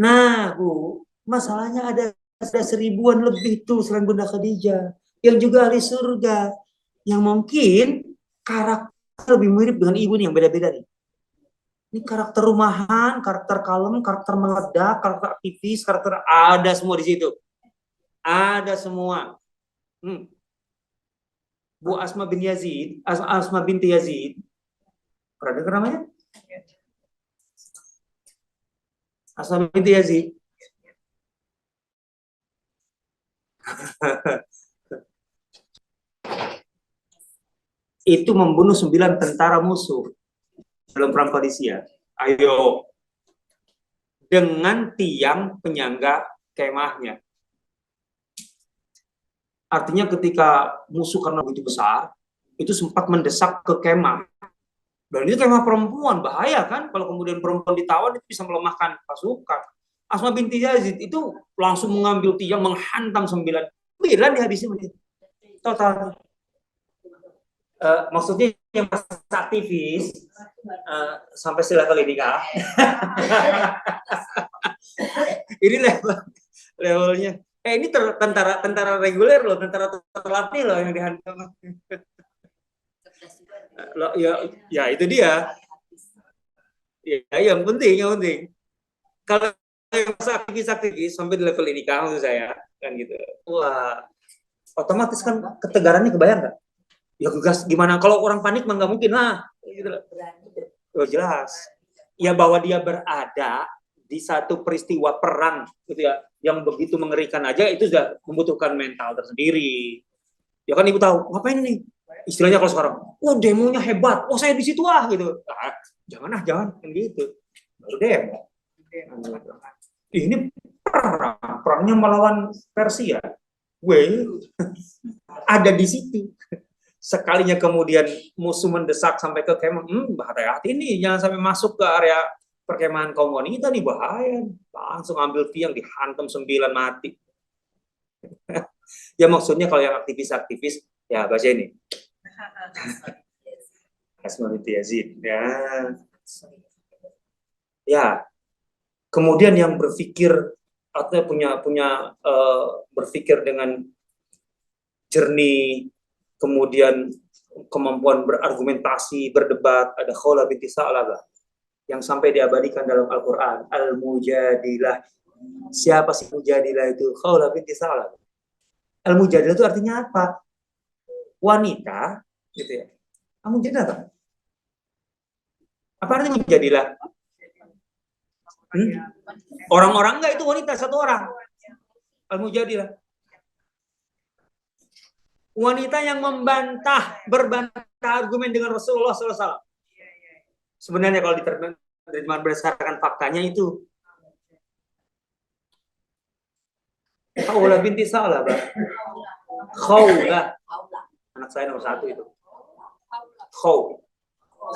Nah, Bu, masalahnya ada 1000-an lebih tuh selain Bunda Khadijah yang juga ahli surga, yang mungkin karakter lebih mirip dengan ibu nih, yang beda-beda nih. Ini karakter rumahan, karakter kalem, karakter meledak, karakter aktivis, karakter ada semua di situ. Ada semua. Bu Asma binti Yazid. Pernah dengar namanya? Asma binti Yazid. Itu membunuh 9 tentara musuh dalam perang Qadisiyah. Ayo. Dengan tiang penyangga kemahnya. Artinya ketika musuh karena begitu besar, itu sempat mendesak ke kemah. Dan itu kemah perempuan, bahaya kan? Kalau kemudian perempuan ditawan, itu bisa melemahkan pasukan. Asma binti Yazid itu langsung mengambil tiang, menghantam 9 dihabisi menit. Total. Maksudnya yang aktivis sampai level nikah. Ini levelnya. Ini tentara reguler loh, tentara terlatih loh yang dihantam. Ya itu dia. Ya yang penting. Kalau aktivis sampai di level nikah maksud saya kan gitu. Wah, otomatis kan ketegarannya kebayang nggak? Ya gas gimana kalau orang panik mah nggak mungkin lah. Gitu. Oh, jelas. Ya bahwa dia berada di satu peristiwa perang gitu ya, yang begitu mengerikan aja itu sudah membutuhkan mental tersendiri. Ya kan ibu tahu ngapain nih? Istilahnya kalau sekarang, demonya hebat, saya di situ gitu. Jangan kan gitu. Baru demo. Ini perangnya melawan Persia. Ada di situ. Sekalinya kemudian musuh mendesak sampai ke kemah, hati-hati nih, jangan sampai masuk ke area perkemahan kaum wanita nih, bahaya. Langsung ambil tiang, dihantam 9 mati. Ya maksudnya kalau yang aktivis-aktivis, ya baca ini. Asma binti Yazid. Ya. Kemudian yang berpikir atau punya berpikir dengan jernih, kemudian kemampuan berargumentasi, berdebat, ada Khawlah binti Sa'labah yang sampai diabadikan dalam Al-Quran, Al-Mujadilah. Siapa sih Mujadilah itu? Khawlah binti Sa'labah. Al-Mujadilah itu artinya apa? Wanita, gitu ya. Al-Mujadilah apa? Apa artinya Mujadilah? Orang-orang enggak, itu wanita, satu orang. Al-Mujadilah. Wanita yang berbantah argumen dengan Rasulullah SAW. Sebenarnya kalau diterjemahkan berdasarkan faktanya itu Khawlah binti Sa'labah. Khawlah. Anak saya nomor 1 itu.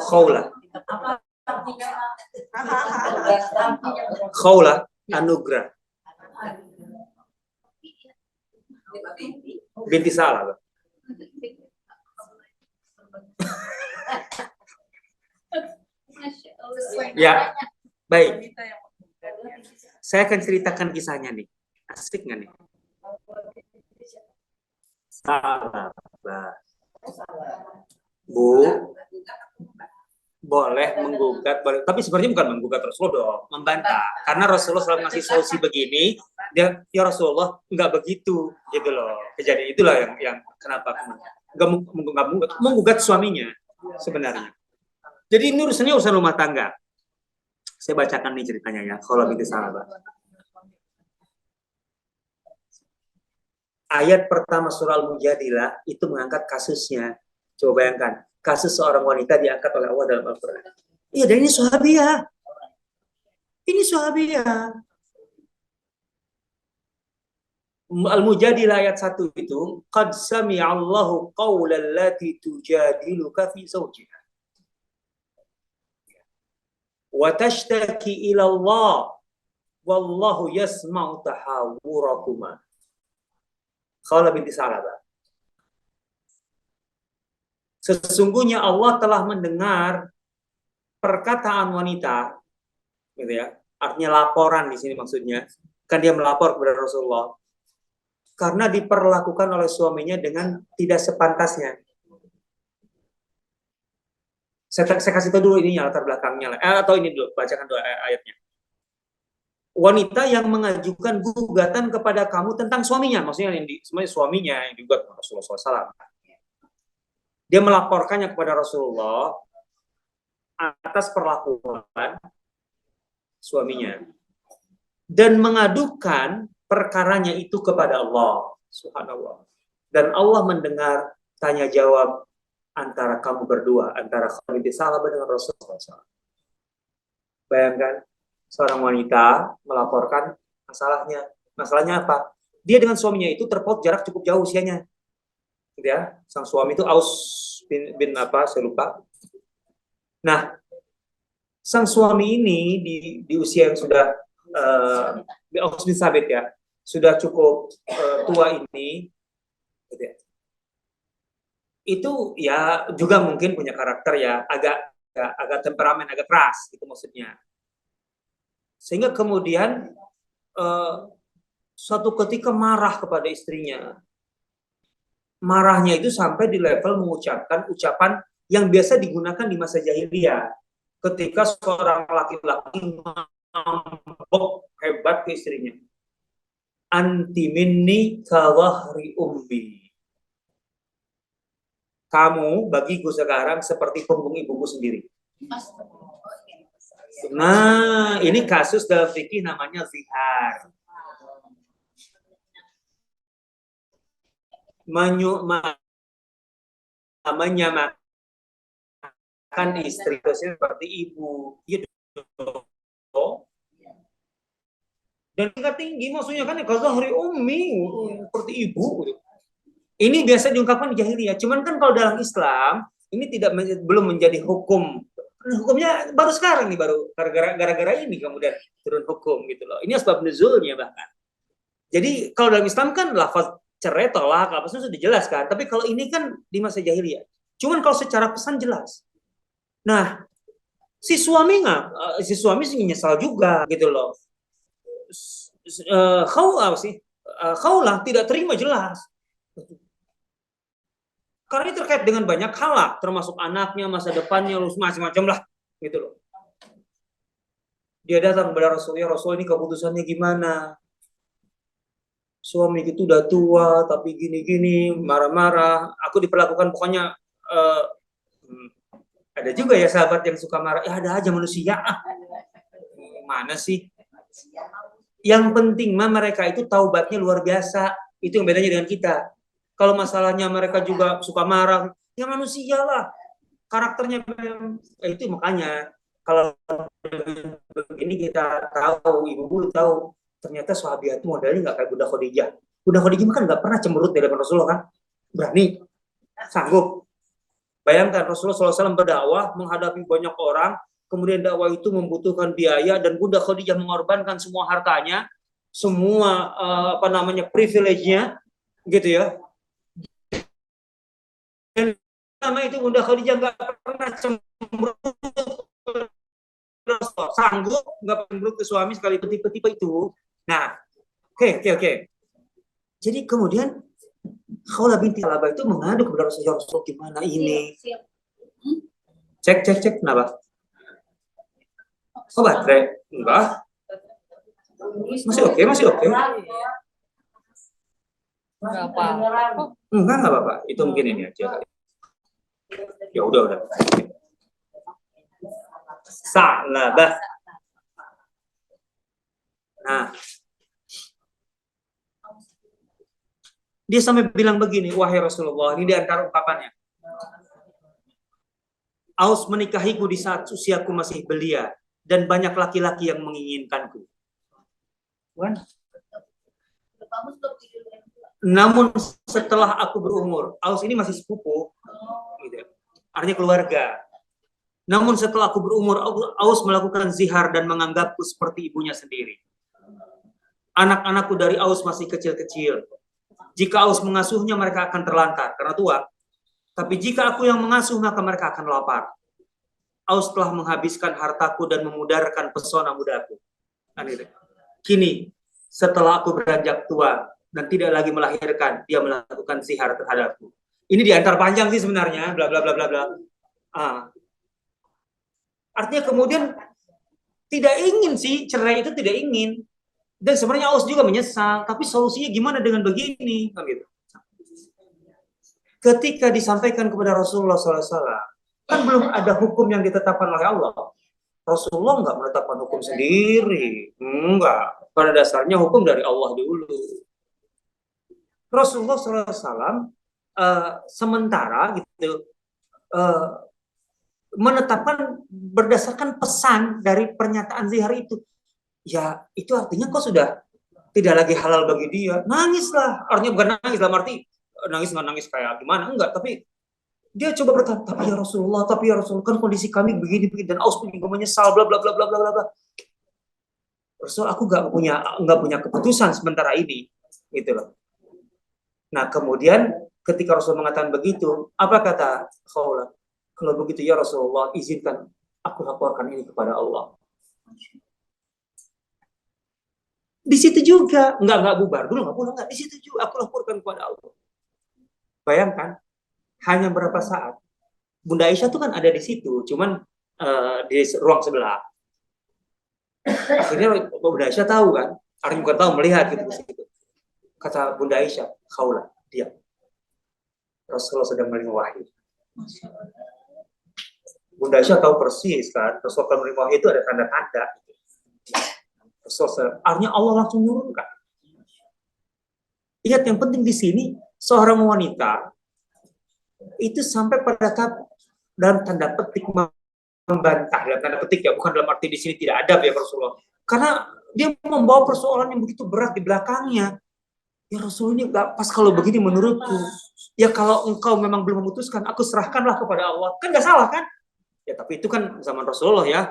Khawlah. Khawlah, anugerah. Binti Sa'labah. Ya, baik. Saya akan ceritakan kisahnya nih. Asik nggak nih? Sa'labah. Bu, boleh menggugat, boleh. Tapi sebenarnya bukan menggugat Rasulullah, membantah. Karena Rasulullah selalu ngasih solusi begini, dia, ya Rasulullah nggak begitu, gitu loh. Kejadian itulah yang kenapa nggak menggugat suaminya sebenarnya. Jadi ini urusannya urusan rumah tangga. Saya bacakan nih ceritanya ya, Khawlah binti Sa'labah. Ayat pertama surah Al-Mujadilah itu mengangkat kasusnya. Coba bayangkan, kasus seorang wanita diangkat oleh Allah dalam Al-Quran. Iya, dan ini sahabiah. Ini sahabiah. Al-Mujadilah ayat 1 itu, qad sami'allahu qawla allati tujadiluka fi zawjiha wa tashtaki ila Allah wallahu yasma'u tahawurakuma. Khawlah binti Sa'labah. Sesungguhnya Allah telah mendengar perkataan wanita, gitu ya. Artinya laporan di sini maksudnya. Kan dia melapor kepada Rasulullah karena diperlakukan oleh suaminya dengan tidak sepantasnya. Saya kasih tahu dulu ini latar belakangnya, atau ini dulu, bacakan dulu ayatnya. Wanita yang mengajukan gugatan kepada kamu tentang suaminya, maksudnya sebenarnya suaminya yang digugat Rasulullah SAW. Dia melaporkannya kepada Rasulullah atas perlakuan suaminya dan mengadukan perkaranya itu kepada Allah Subhanallah. Dan Allah mendengar tanya jawab antara kamu berdua, antara Khawlah binti Sa'labah dengan Rasulullah SAW. Bayangkan seorang wanita melaporkan masalahnya. Masalahnya apa? Dia dengan suaminya itu terpaut jarak cukup jauh usianya. Ya, sang suami itu Aus bin apa? Saya lupa. Nah, sang suami ini di usia yang sudah Aus bin Sabit ya, sudah cukup tua ini, gitu ya. Itu ya juga mungkin punya karakter ya agak temperamen, agak keras, itu maksudnya. Sehingga kemudian suatu ketika marah kepada istrinya. Marahnya itu sampai di level mengucapkan ucapan yang biasa digunakan di masa jahiliyah. Ketika seorang laki-laki mabok hebat ke istrinya. Anti minni kawahri umbi. Kamu bagiku sekarang seperti punggung ibuku sendiri. Nah, ini kasus dalam fikih namanya zihar. Menyamakan istri seperti ibu. Ya, Dan tingkat tinggi maksudnya kan kazahri ummi, seperti ibu gitu. Ini biasa diungkapkan di jahiliyah. Cuman kan kalau dalam Islam ini belum menjadi hukum. Hukumnya baru sekarang nih, baru gara-gara ini kemudian turun hukum gitu loh. Ini asbab nuzulnya bahkan. Jadi kalau dalam Islam kan lafaz cerai, tolak, apa sudah dijelaskan. Tapi kalau ini kan di masa jahiliyah. Cuman kalau secara pesan jelas. Nah, si suami sih nyesal juga gitu loh. Khawlah tidak terima jelas. Karena ini terkait dengan banyak hal lah, termasuk anaknya, masa depannya, macam-macam lah, gitu loh. Dia datang kepada Rasulullah, Rasul ini keputusannya gimana? Suami itu udah tua, tapi gini-gini, marah-marah. Aku diperlakukan pokoknya, ada juga ya sahabat yang suka marah. Ya ada aja manusia. Mana sih? Yang penting mah mereka itu taubatnya luar biasa. Itu yang bedanya dengan kita. Kalau masalahnya mereka juga suka marah, ya manusia lah. Karakternya itu makanya kalau ini kita tahu, ibu tahu, ternyata sahabat itu modelnya nggak kayak Bunda Khadijah. Bunda Khadijah kan nggak pernah cemberut dari Rasulullah kan, berani, sanggup. Bayangkan Rasulullah SAW berdakwah menghadapi banyak orang, kemudian dakwah itu membutuhkan biaya dan Bunda Khadijah mengorbankan semua hartanya, semua privilege-nya, gitu ya. Dan nama itu Bunda Khadijah nggak pernah cemberut, sanggup nggak cemberut ke suami sekali tipe-tipe itu. Nah, oke. Jadi kemudian Khawlah binti Alabah itu mengadu kepada Rasulullah, gimana ini? Cek, kenapa? Oh, baterai? Enggak. Masih oke. Enggak apa-apa. Itu mungkin ini aja. Ya udah. Sa'labah. Nah, dia sampai bilang begini, wahai Rasulullah, ini di antara ungkapannya. Aus menikahiku di saat usiaku masih belia dan banyak laki-laki yang menginginkanku. Namun setelah aku berumur, Aus ini masih sepupu, gitu. Artinya keluarga. Namun setelah aku berumur, Aus melakukan zihar dan menganggapku seperti ibunya sendiri. Anak-anakku dari Aus masih kecil-kecil. Jika Aus mengasuhnya, mereka akan terlantar karena tua. Tapi jika aku yang mengasuh, maka mereka akan lapar. Aus telah menghabiskan hartaku dan memudarkan pesona mudaku. Kini, setelah aku beranjak tua dan tidak lagi melahirkan, dia melakukan zihar terhadapku. Ini diantar panjang sih sebenarnya, bla bla bla bla bla. Artinya kemudian tidak ingin sih, cerai itu tidak ingin. Dan sebenarnya Aus juga menyesal, tapi solusinya gimana dengan begini? Kan gitu. Ketika disampaikan kepada Rasulullah SAW, kan belum ada hukum yang ditetapkan oleh Allah. Rasulullah nggak menetapkan hukum sendiri. Enggak. Pada dasarnya hukum dari Allah dulu. Rasulullah SAW sementara gitu menetapkan berdasarkan pesan dari pernyataan zihar itu. Ya, itu artinya kok sudah tidak lagi halal bagi dia. Nangislah. Artinya bukan nangis dalam arti nggak nangis kayak gimana, enggak, tapi dia coba berkata, tapi ya Rasulullah, kan kondisi kami begini dan Aus juga menyesal, bla bla bla bla bla bla. Rasul, aku nggak punya keputusan sementara ini, gitu loh. Nah, kemudian ketika Rasul mengatakan begitu, apa kata Khawlah? Kalau begitu ya Rasulullah, izinkan aku laporkan ini kepada Allah. Di situ juga nggak bubar dulu, nggak di situ juga aku laporkan kepada Allah. Bayangkan, hanya berapa saat Bunda Aisyah tuh kan ada di situ, cuman di ruang sebelah. Akhirnya Bunda Aisyah tahu kan, artinya bukan tahu, melihat gitu di situ. Kata Bunda Aisyah, Khawlah, diam. Rasulullah sedang menerima wahyu. Bunda Aisyah tahu persis kan, Rasulullah menerima wahyu itu ada tanda-tanda. Artinya Allah langsung menurunkan. Ingat, yang penting di sini seorang wanita itu sampai pada tahap dalam tanda petik membantah, dalam tanda petik ya, bukan dalam arti di sini tidak adab ya Rasulullah. Karena Dia membawa persoalan yang begitu berat di belakangnya. Ya Rasul ini gak pas kalau begini menurutku. Ya kalau engkau memang belum memutuskan, aku serahkanlah kepada Allah. Kan gak salah kan? Ya tapi itu kan zaman Rasulullah ya.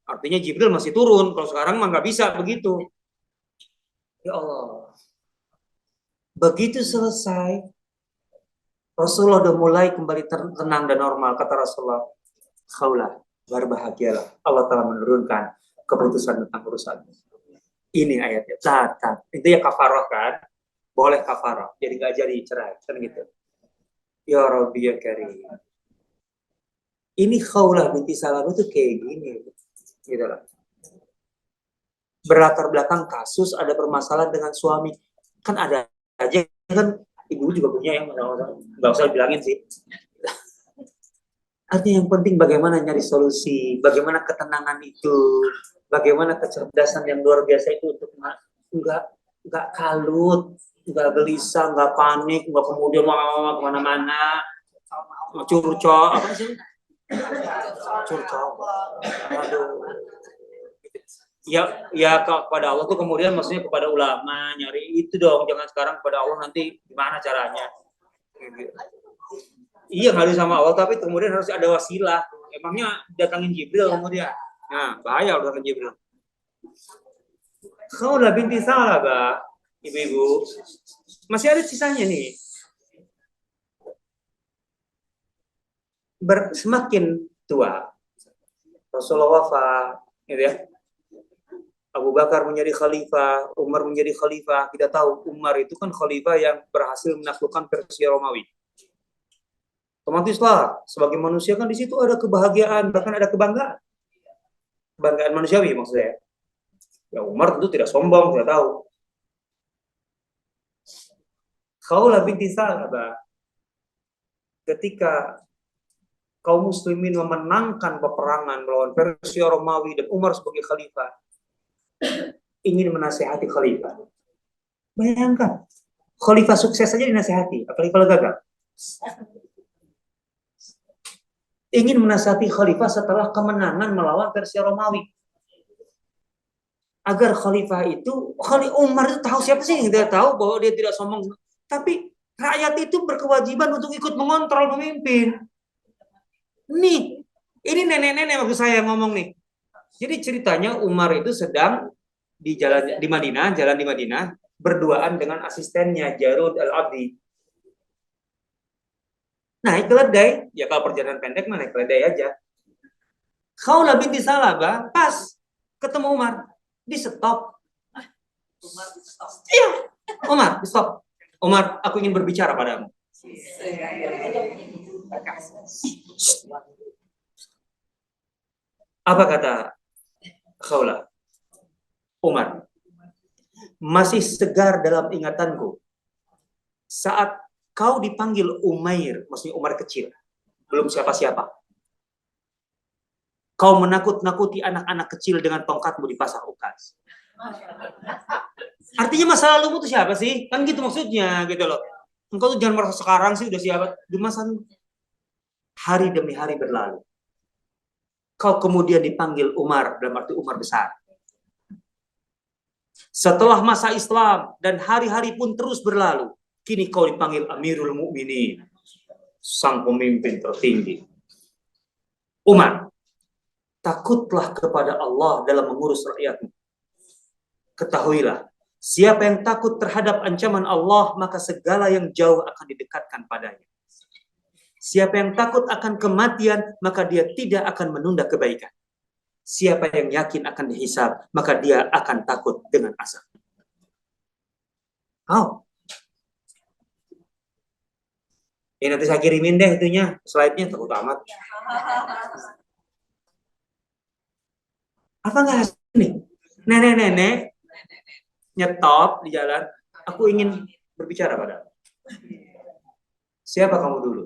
Artinya Jibril masih turun. Kalau sekarang mah gak bisa begitu. Ya Allah. Begitu selesai, Rasulullah udah mulai kembali tenang dan normal. Kata Rasulullah, khaulah, berbahagialah. Allah telah menurunkan keputusan tentang urusan. Ini ayatnya. Itu ya kafarah kan? Boleh kafarah. Jadi gak jadi cerai. Kan gitu. Ya Rabbi ya Karim. Ini Khawlah binti Salam itu kayak gini. Gitu lah. Berlatar belakang kasus ada permasalahan dengan suami. Kan ada aja kan ibu juga punya yang nggak usah bilangin sih. Artinya yang penting bagaimana nyari solusi, bagaimana ketenangan itu, bagaimana kecerdasan yang luar biasa itu untuk nggak kalut, nggak gelisah, nggak panik, nggak kemudian mau kemana-mana, curcol apa sih? Curcol. Aduh. Ya kepada Allah tuh kemudian maksudnya kepada ulama nyari itu dong, jangan sekarang kepada Allah nanti gimana caranya. Iya ngadu sama Allah tapi kemudian harus ada wasilah. Emangnya datangin Jibril kemudian. Nah, bahaya udah datangin Jibril. Khawlah binti Salabah, ibu-ibu. Masih ada sisanya nih. Semakin tua, Rasulullah wafat, gitu ya. Abu Bakar menjadi khalifah, Umar menjadi khalifah. Kita tahu Umar itu kan khalifah yang berhasil menaklukkan Persia Romawi. Otomatislah sebagai manusia kan di situ ada kebahagiaan, bahkan ada kebanggaan. Kebanggaan manusiawi maksudnya. Ya Umar tentu tidak sombong, tidak tahu. Khawlah binti Salabah ketika kaum muslimin memenangkan peperangan melawan Persia Romawi dan Umar sebagai khalifah ingin menasihati khalifah. Bayangkan, khalifah sukses saja dinasihati, apalagi kalau gagal. Ingin menasihati khalifah setelah kemenangan melawan Persia Romawi. Agar khalifah itu, Khalifah Umar itu tahu siapa sih yang tidak tahu bahwa dia tidak sombong. Tapi rakyat itu berkewajiban untuk ikut mengontrol pemimpin. Nih, ini nenek-nenek waktu saya ngomong nih. Jadi ceritanya Umar itu sedang di jalan di Madinah, berduaan dengan asistennya Jarud Al-Abdi. Naik keledai, ya kalau perjalanan pendek naik keledai aja. Khawlah binti Salabah pas ketemu Umar, di stop. Iya, Umar, di stop. Umar, aku ingin berbicara padamu. Apa kata Khawlah? Umar, masih segar dalam ingatanku saat kau dipanggil Umair, maksudnya Umar kecil, belum siapa-siapa. Kau menakut-nakuti anak-anak kecil dengan tongkatmu di pasar Ukas. Artinya masa lalu itu siapa sih? Kan gitu maksudnya gitu loh. Engkau tuh jangan merasa sekarang sih udah siapa. Di masa hari demi hari berlalu. Kau kemudian dipanggil Umar, dalam arti Umar besar. Setelah masa Islam dan hari-hari pun terus berlalu, kini kau dipanggil Amirul Mukminin, sang pemimpin tertinggi. Umar, takutlah kepada Allah dalam mengurus rakyatmu. Ketahuilah, siapa yang takut terhadap ancaman Allah, maka segala yang jauh akan didekatkan padanya. Siapa yang takut akan kematian, maka dia tidak akan menunda kebaikan. Siapa yang yakin akan dihisab, maka dia akan takut dengan azab. Oh. Ini nanti saya kirimin deh itunya, slide-nya takut amat. Apa enggak nih? Nenek-nenek nyetop di jalan, aku ingin berbicara padamu. Siapa kamu dulu?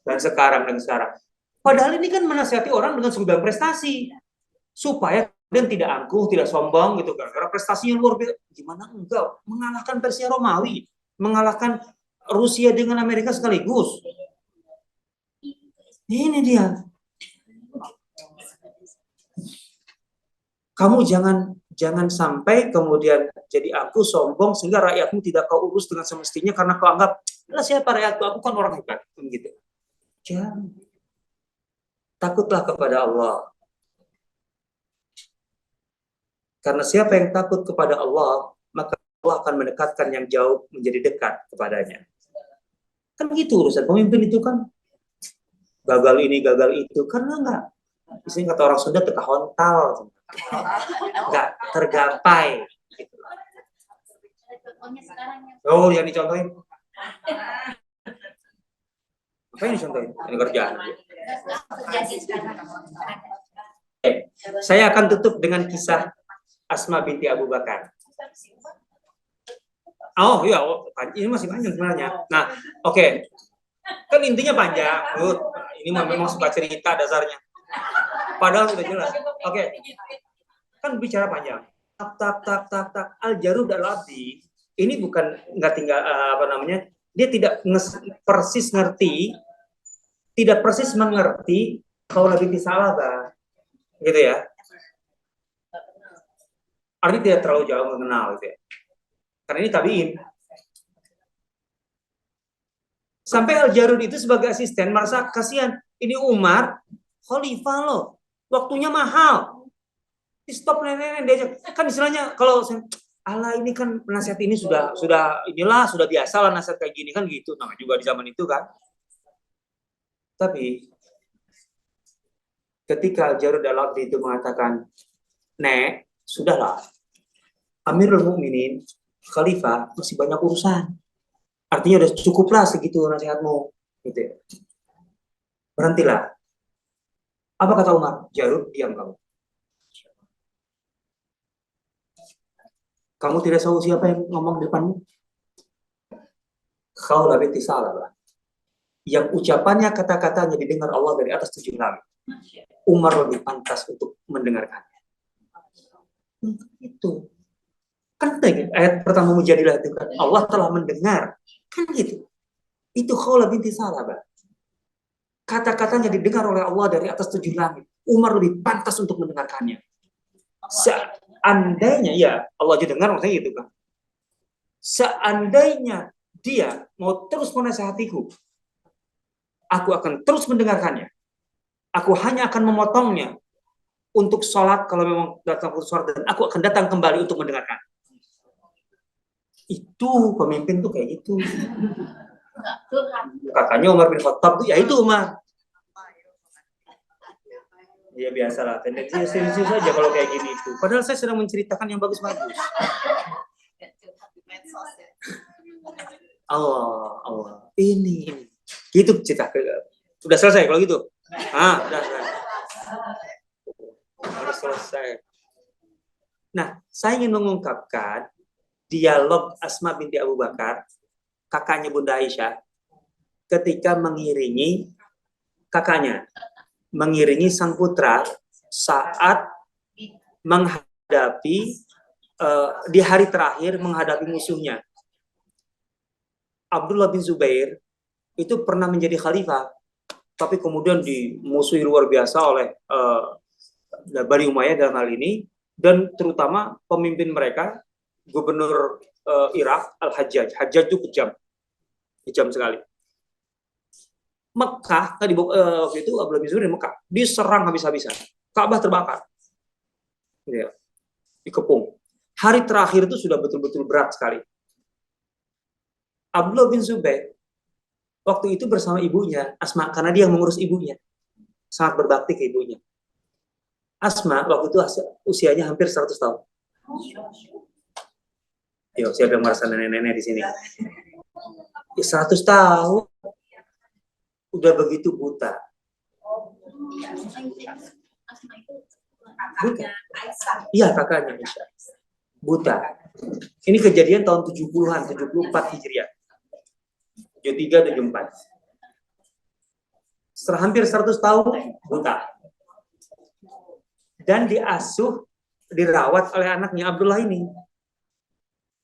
Dan sekarang. Padahal ini kan menasihati orang dengan segudang prestasi. Supaya dan tidak angkuh, tidak sombong gitu kan. Karena prestasi yang luar biasa. Gimana enggak? Mengalahkan Persia Romawi, mengalahkan Rusia dengan Amerika sekaligus. Ini dia. Kamu jangan Jangan sampai kemudian jadi aku sombong sehingga rakyatmu tidak kau urus dengan semestinya karena kau anggap, lah siapa rakyatku, aku kan orang hebat. Gitu. Jangan. Takutlah kepada Allah. Karena siapa yang takut kepada Allah, maka Allah akan mendekatkan yang jauh menjadi dekat kepadanya. Kan gitu urusan pemimpin itu kan. Gagal ini, gagal itu. Karena enggak. Misalnya kata orang Sunda, teka hontal. Enggak tergapai. Oh, yang dicontohin. Apa yang dicontohin? Ini kerjaan. Saya akan tutup dengan kisah Asma binti Abu Bakar. Oh iya, ini masih panjang sebenarnya. Nah, oke. Kan intinya panjang. Ini memang suka cerita dasarnya. Padahal sudah jelas. Oke. Kan bicara panjang. Tak. Al-Jarud al-Abdi. Ini bukan nggak tinggal dia tidak persis ngerti, tidak persis mengerti Khawlah binti Salabah. Gitu ya. Artinya tidak terlalu jauh mengenal gitu ya. Karena ini tabiin. Sampai Al-Jarud itu sebagai asisten merasa kasihan. Ini Umar, khalifah loh. Waktunya mahal. Di stop nenek diajak. Kan istilahnya kalau ala ini kan nasihat ini sudah biasa lah nasihat kayak gini kan gitu. Nah, juga di zaman itu kan. Tapi ketika Al-Jarud al-Abdi itu mengatakan, "Nek, sudahlah. Amirul Mukminin Khalifah masih banyak urusan. Artinya udah cukuplah segitu nasihatmu." Gitu ya. Berhentilah. Apa kata Umar? Jarud, diam kamu. Kamu tidak tahu siapa yang ngomong di depanmu? Khawlah binti Salabah. Yang ucapannya, kata-katanya didengar Allah dari atas 7 langit. Umar lebih pantas untuk mendengarkannya. Itu. Kan ayat pertama Mujadilah itu kan Allah telah mendengar, kan gitu. Itu Khawlah binti Salabah. Kata-katanya didengar oleh Allah dari atas 7 langit. Umar lebih pantas untuk mendengarkannya. Seandainya ya Allah aja dengar maksudnya gitu kan. Seandainya dia mau terus menasihatiku, aku akan terus mendengarkannya. Aku hanya akan memotongnya untuk sholat kalau memang datang untuk sholat, dan aku akan datang kembali untuk mendengarkan. Itu pemimpin tuh kayak gitu. Katanya Umar bin Khattab tuh ya itu Umar. Ya biasalah, tendensi saja kalau kayak gini itu. Padahal saya sedang menceritakan yang bagus-bagus. Allah. Ini. Gitu cerita. Sudah selesai kalau gitu. Sudah selesai. Nah, saya ingin mengungkapkan dialog Asma binti Abu Bakar, kakaknya Bunda Aisyah, ketika mengiringi kakaknya, mengiringi sang putra saat menghadapi di hari terakhir menghadapi musuhnya. Abdullah bin Zubair itu pernah menjadi khalifah, tapi kemudian dimusuhi luar biasa oleh Bani Umayyah dalam hal ini, dan terutama pemimpin mereka, gubernur Irak, Al-Hajjaj. Hajjaj itu kejam sekali. Mekah tadi waktu itu Abdullah bin Zubair di Mekah diserang habis-habisan, Ka'bah terbakar, ya, dikepung. Hari terakhir itu sudah betul-betul berat sekali. Abdullah bin Zubair waktu itu bersama ibunya Asma, karena dia yang mengurus ibunya, sangat berbakti ke ibunya. Asma waktu itu usianya hampir 100 tahun. Yo, siapa yang merasa nenek-nenek di sini? 100 tahun. Udah begitu buta. Iya, kakaknya Aisyah. Buta. Ini kejadian tahun 70-an, 74 Hijriah. 73, 74. Setelah hampir 100 tahun, buta. Dan diasuh, dirawat oleh anaknya Abdullah ini.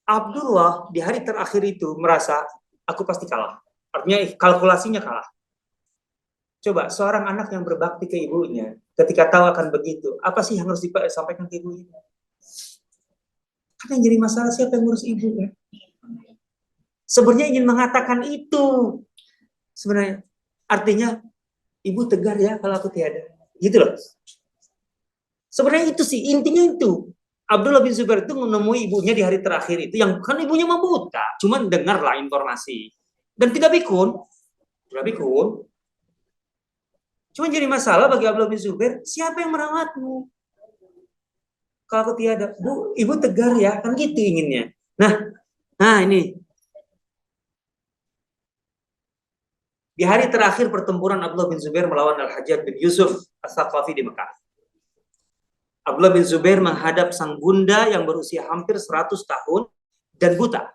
Abdullah di hari terakhir itu merasa, aku pasti kalah. Artinya kalkulasinya kalah. Coba, seorang anak yang berbakti ke ibunya, ketika tahu akan begitu, apa sih yang harus disampaikan ke ibunya? Kan yang jadi masalah siapa yang ngurus ibu kan? Sebenarnya ingin mengatakan itu. Sebenarnya artinya ibu tegar ya kalau aku tiada. Gitu loh. Sebenarnya itu sih intinya itu. Abdullah bin Zubair itu menemui ibunya di hari terakhir itu yang kan ibunya membuta, cuman dengarlah informasi dan tidak pikun, tidak pikun. Cuman jadi masalah bagi Abdullah bin Zubair, siapa yang merawatmu? Kalau aku tiada, Bu, ibu tegar ya, kan gitu inginnya. Nah ini di hari terakhir pertempuran Abdullah bin Zubair melawan Al-Hajjaj bin Yusuf As-Saqafi di Mekah. Abdullah bin Zubair menghadap sang bunda yang berusia hampir 100 tahun dan buta.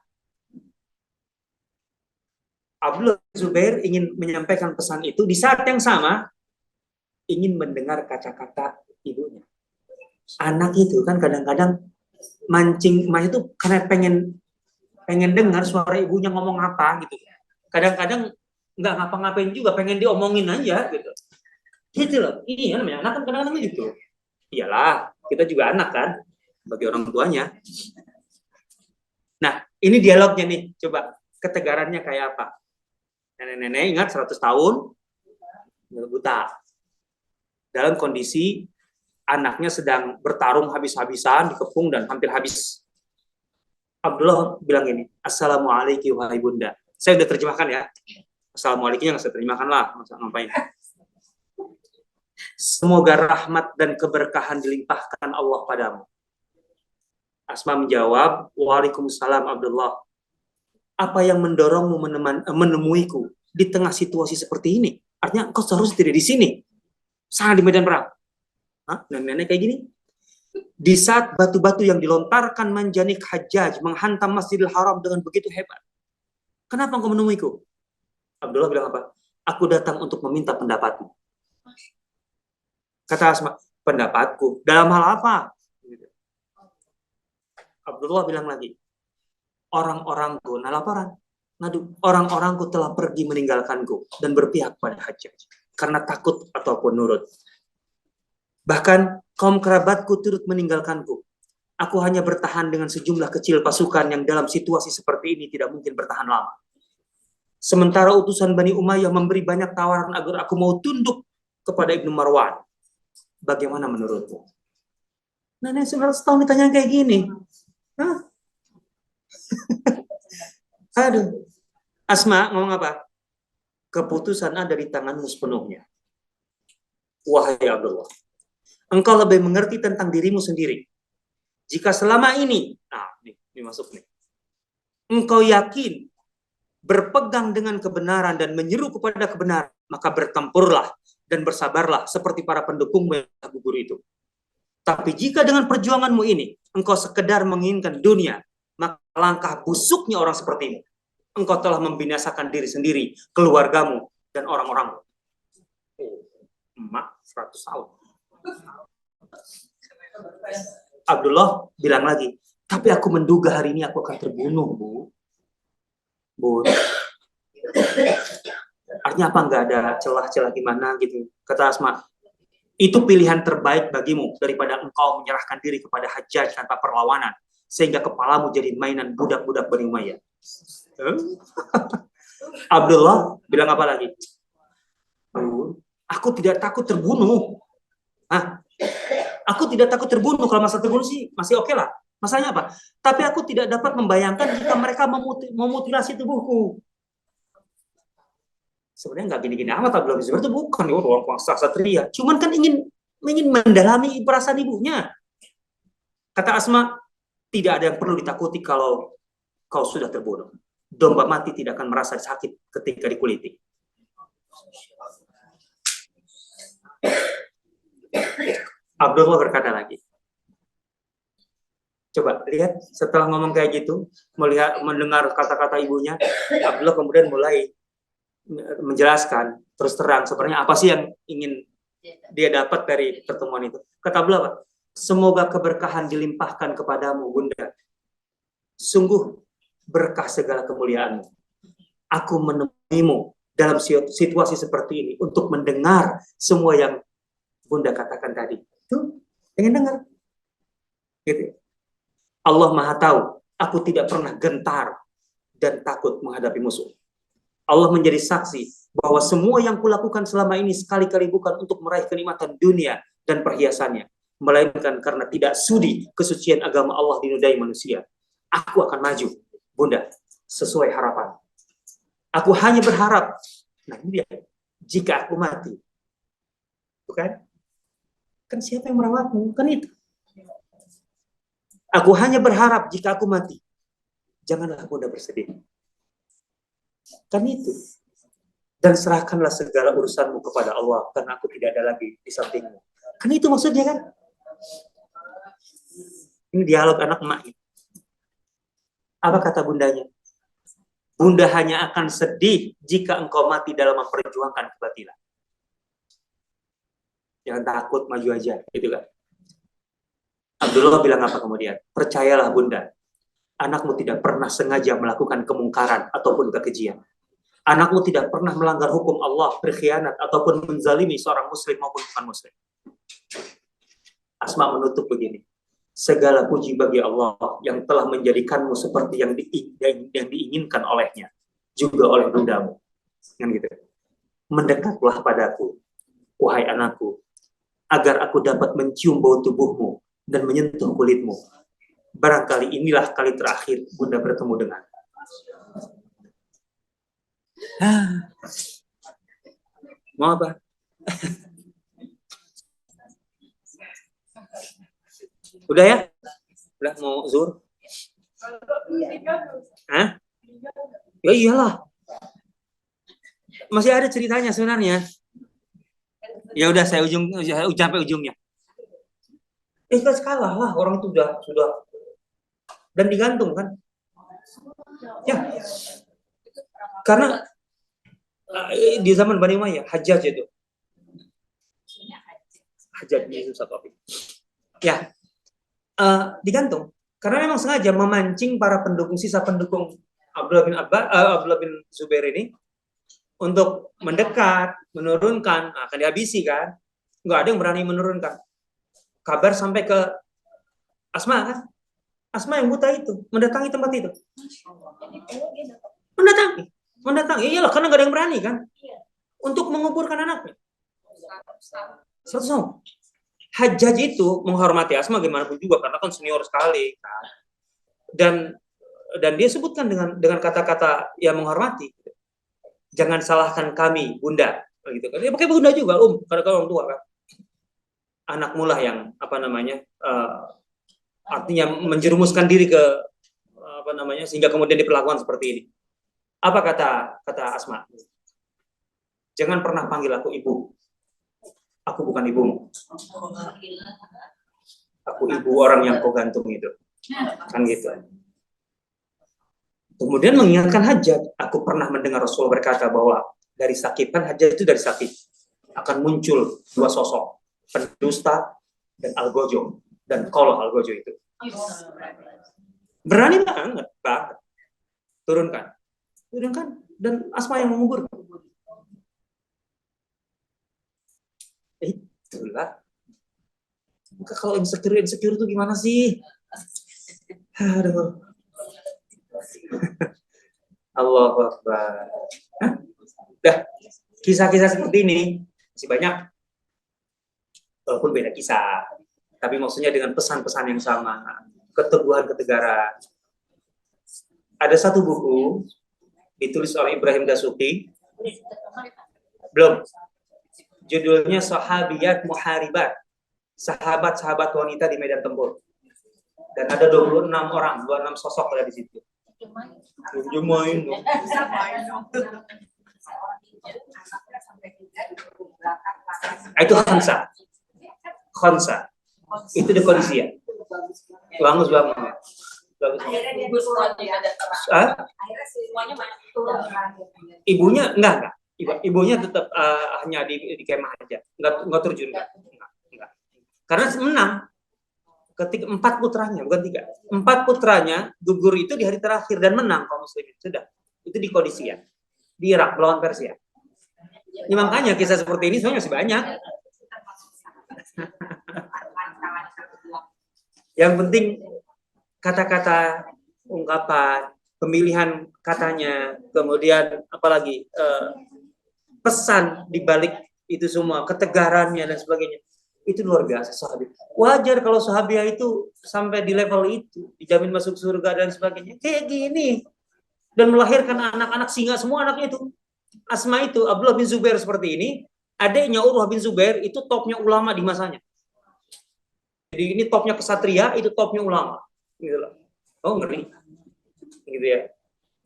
Abdullah bin Zubair ingin menyampaikan pesan itu di saat yang sama ingin mendengar kata-kata ibunya. Anak itu kan kadang-kadang mancing itu karena pengen dengar suara ibunya ngomong apa gitu. Kadang-kadang nggak ngapa-ngapain juga, pengen diomongin aja gitu. Gitu loh. Ini kan namanya anak kan kadang-kadang gitu. Iyalah, kita juga anak kan bagi orang tuanya. Nah, ini dialognya nih. Coba ketegarannya kayak apa? Nenek-nenek ingat 100 tahun buta. Dalam kondisi anaknya sedang bertarung habis-habisan, dikepung dan hampir habis. Abdullah bilang ini, Assalamualaikum wahai bunda. Saya udah terjemahkan ya. Assalamualaikum yang saya terjemahkan lah. Masa ngapain? Semoga rahmat dan keberkahan dilimpahkan Allah padamu. Asma menjawab, Waalaikumsalam Abdullah. Apa yang mendorongmu menemuiku di tengah situasi seperti ini? Artinya engkau seharusnya tidak di sini. Sana di medan perang. Nenek-nenek kayak gini. Di saat batu-batu yang dilontarkan Manjanik Hajjaj menghantam Masjidil Haram dengan begitu hebat. Kenapa engkau menemuiku? Abdullah bilang apa? Aku datang untuk meminta pendapatmu. Kata Asma, pendapatku dalam hal apa? Abdullah bilang lagi, orang-orangku, nah laporan, orang-orangku telah pergi meninggalkanku dan berpihak pada Hajjaj karena takut ataupun nurut. Bahkan kaum kerabatku turut meninggalkanku. Aku hanya bertahan dengan sejumlah kecil pasukan yang dalam situasi seperti ini tidak mungkin bertahan lama. Sementara utusan Bani Umayyah memberi banyak tawaran agar aku mau tunduk kepada Ibnu Marwan. Bagaimana menurutmu? Nenek 100 tahun ditanya kayak gini. Hah? Aduh. Asma ngomong apa? Keputusan ada di tanganmu sepenuhnya. Wahai Abdullah, engkau lebih mengerti tentang dirimu sendiri. Jika selama ini, ini masuk nih. Engkau yakin berpegang dengan kebenaran dan menyeru kepada kebenaran, maka bertempurlah dan bersabarlah seperti para pendukungmu yang gugur itu. Tapi jika dengan perjuanganmu ini, engkau sekedar menginginkan dunia, maka langkah busuknya orang sepertimu. Engkau telah membinasakan diri sendiri, keluargamu, dan orang-orangmu. Emak 100 tahun. Abdullah bilang lagi, tapi aku menduga hari ini aku akan terbunuh, Bu. Artinya apa? Nggak ada celah-celah gimana gitu. Kata Asma, itu pilihan terbaik bagimu daripada engkau menyerahkan diri kepada Hajjaj tanpa perlawanan sehingga kepalamu jadi mainan budak-budak Bani Umayyah. Abdullah bilang apa lagi? Aku tidak takut terbunuh. Aku tidak takut terbunuh. Kalau masalah terbunuh sih masih oke lah. Masalahnya apa? Tapi aku tidak dapat membayangkan jika mereka memutilasi tubuhku. Sebenarnya nggak gini-gini amat. Abdullah bin Zubair itu bukan orang kuasa satria. Cuman kan ingin mendalami perasaan ibunya. Kata Asma, tidak ada yang perlu ditakuti kalau kau sudah terbunuh. Domba mati tidak akan merasa sakit ketika dikuliti. Abdullah berkata lagi. Coba lihat setelah ngomong kayak gitu, mendengar kata-kata ibunya, Abdullah kemudian mulai menjelaskan terus terang sebenarnya apa sih yang ingin dia dapat dari pertemuan itu. Kata Abdullah apa? Semoga keberkahan dilimpahkan kepadamu, Bunda. Sungguh berkah segala kemuliaanmu. Aku menemuimu dalam situasi seperti ini untuk mendengar semua yang Bunda katakan tadi. Tuh, pengen dengar. Gitu. Allah Maha tahu, aku tidak pernah gentar dan takut menghadapi musuh. Allah menjadi saksi bahwa semua yang kulakukan selama ini sekali-kali bukan untuk meraih kenikmatan dunia dan perhiasannya, melainkan karena tidak sudi kesucian agama Allah dinodai manusia. Aku akan maju, Bunda, sesuai harapan. Aku hanya berharap, nah ini dia, jika aku mati, bukan? Kan siapa yang merawatmu? Kan itu. Aku hanya berharap jika aku mati, janganlah Bunda bersedih. Kan itu. Dan serahkanlah segala urusanmu kepada Allah, karena aku tidak ada lagi di sampingmu. Kan itu maksudnya kan? Ini dialog anak emak. Apa kata bundanya? Bunda hanya akan sedih jika engkau mati dalam memperjuangkan kebatilan. Jangan takut, maju aja, gitu kan? Abdullah bilang apa kemudian? Percayalah Bunda, anakmu tidak pernah sengaja melakukan kemungkaran ataupun kekejian. Anakmu tidak pernah melanggar hukum Allah, berkhianat, ataupun menzalimi seorang muslim maupun bukan muslim. Asma menutup begini. Segala puji bagi Allah yang telah menjadikanmu seperti yang diinginkan olehnya, juga oleh bundamu. Kan gitu. Mendekatlah padaku, wahai anakku, agar aku dapat mencium bau tubuhmu dan menyentuh kulitmu. Barangkali inilah kali terakhir Bunda bertemu dengan. Mau apa? Udah ya? Udah mau zuhur? Hah? Ya iyalah. Masih ada ceritanya sebenarnya. Ya udah saya sampai ujungnya. Ikhlas kalah lah, orang itu sudah dan digantung kan? Ya. Karena di zaman Bani Umayyah, Hajjaj itu. Hajjaj bin Yusuf Saqafi. Ya. Digantung karena memang sengaja memancing para sisa pendukung Abdullah bin Zubair ini untuk mendekat, menurunkan, akan dihabisi kan, nggak ada yang berani menurunkan. Kabar sampai ke Asma kan, Asma yang buta itu mendatangi tempat itu, mendatangi, iyalah karena nggak ada yang berani kan, untuk menguburkan anaknya. 100 tahun. Hajjaj itu menghormati Asma gimana pun juga karena kan senior sekali kan. Dan dia sebutkan dengan kata-kata yang menghormati. Jangan salahkan kami, Bunda, gitu kan. Ya pakai Bunda juga, karena orang tua kan. Anakmu lah yang artinya menjerumuskan diri ke sehingga kemudian diperlakukan seperti ini. Apa kata Asma? Jangan pernah panggil aku ibu. Aku bukan ibumu. Aku ibu orang yang kau gantung itu. Kan gitu. Kemudian mengingatkan Hajjaj. Aku pernah mendengar Rasul berkata bahwa dari Sakif, kan Hajjaj itu dari Sakif, akan muncul dua sosok, pendusta dan Algojo. Dan kalau Algojo itu berani banget. Turunkan. Dan Asma yang mengubur. Itulah. Maka kalau insecure itu gimana sih? Aduh. Allahu Akbar. Dah, kisah-kisah seperti ini masih banyak. Walaupun beda kisah, tapi maksudnya dengan pesan-pesan yang sama, keteguhan ketegaran. Ada satu buku ditulis oleh Ibrahim Dasuki. Belum. Judulnya Sahabiyat Muharibat. Sahabat-sahabat wanita di medan tempur. Dan ada 26 orang, 26 sosok ada di situ. Jumain. Itu Khansa. Itu di kondisi ya. Bagus banget. Ibunya enggak. Ibunya tetap hanya di kemah aja, enggak terjun, enggak. Karena menang ketika 4 putranya, bukan 3. 4 putranya gugur itu di hari terakhir dan menang kaum muslimin. Sudah. Itu di Qadisiyah, di Irak melawan Persia. Ini makanya kisah seperti ini sebenarnya masih banyak. Yang penting kata-kata, ungkapan, pemilihan katanya, kemudian apalagi pesan di balik itu semua, ketegarannya dan sebagainya. Itu luar biasa sahabat. Wajar kalau sahabiah itu sampai di level itu, dijamin masuk surga dan sebagainya. Kayak gini. Dan melahirkan anak-anak singa semua anaknya itu. Asma itu, Abdullah bin Zubair seperti ini, adiknya Urwah bin Zubair itu topnya ulama di masanya. Jadi ini topnya kesatria, itu topnya ulama. Gitu loh. Oh, ngeri. Gitu ya.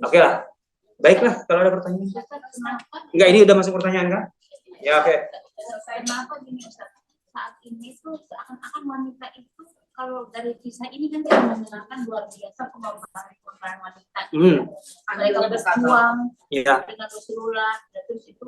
Oke lah. Baiklah, kalau ada pertanyaan. Enggak, ini udah masuk pertanyaan kan? Ya, oke. Kenapa gini Ustaz? Saat ini tuh seakan-akan wanita itu kalau dari kisah ini kan dia menyerahkan luar biasa pengorbanan wanita. Mereka berjuang dengan Rasulullah, terus itu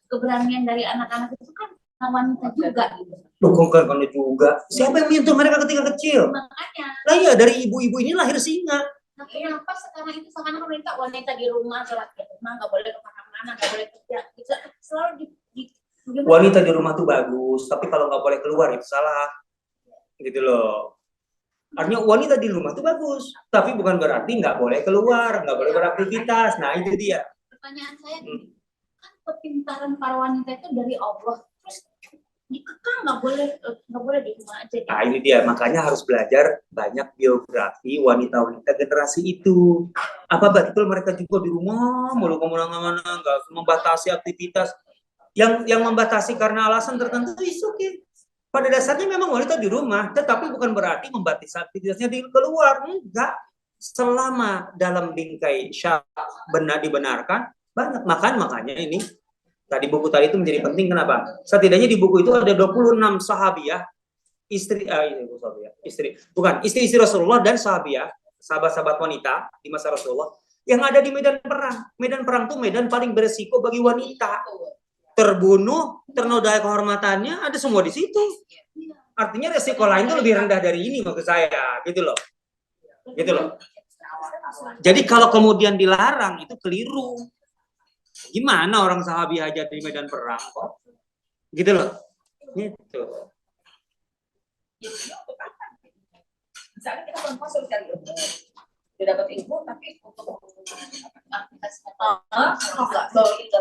keberanian dari anak-anak itu kan wanita juga gitu. Bukan juga. Siapa yang menyentuh mereka ketika kecil? Makanya. Lah iya, dari ibu-ibu ini lahir singa. Nah, kenapa sekarang itu sekarang wanita di rumah, sholat di rumah, nggak boleh kemana-mana, nggak boleh kerja, bisa selalu wanita di rumah tuh bagus, tapi kalau nggak boleh keluar itu salah, gitu loh. Artinya wanita di rumah tuh bagus, tapi bukan berarti nggak boleh keluar, nggak boleh beraktivitas. Nah itu dia. Pertanyaan saya, kan kepintaran para wanita itu dari Allah, terus dikekang nggak boleh di rumah aja. Nah ini dia, makanya harus belajar banyak biografi wanita-wanita generasi itu. Apa betul mereka juga di rumah, mulu kemana-mana, nggak membatasi aktivitas. Yang membatasi karena alasan tertentu itu okay. Pada dasarnya memang wanita di rumah, tetapi bukan berarti membatasi aktivitasnya di keluar. Enggak. Selama dalam bingkai syar'i benar dibenarkan, banyak. Makanya ini tadi buku tadi itu menjadi penting. Kenapa? Setidaknya di buku itu ada 26 sahabiah, istri Rasulullah dan sahabat-sahabat wanita di masa Rasulullah yang ada di medan perang. Medan perang itu medan paling beresiko bagi wanita. Terbunuh, ternodai kehormatannya, ada semua di situ. Artinya resiko lain itu lebih rendah dari ini maksud saya, gitu loh. Gitu loh. Jadi kalau kemudian dilarang itu keliru. Gimana orang sahabi aja di medan perang kok? Gitu loh. Gitu. Misalnya kita perempuan suruh cari ilmu, dia dapat ilmu, tapi untuk aktivitas nggak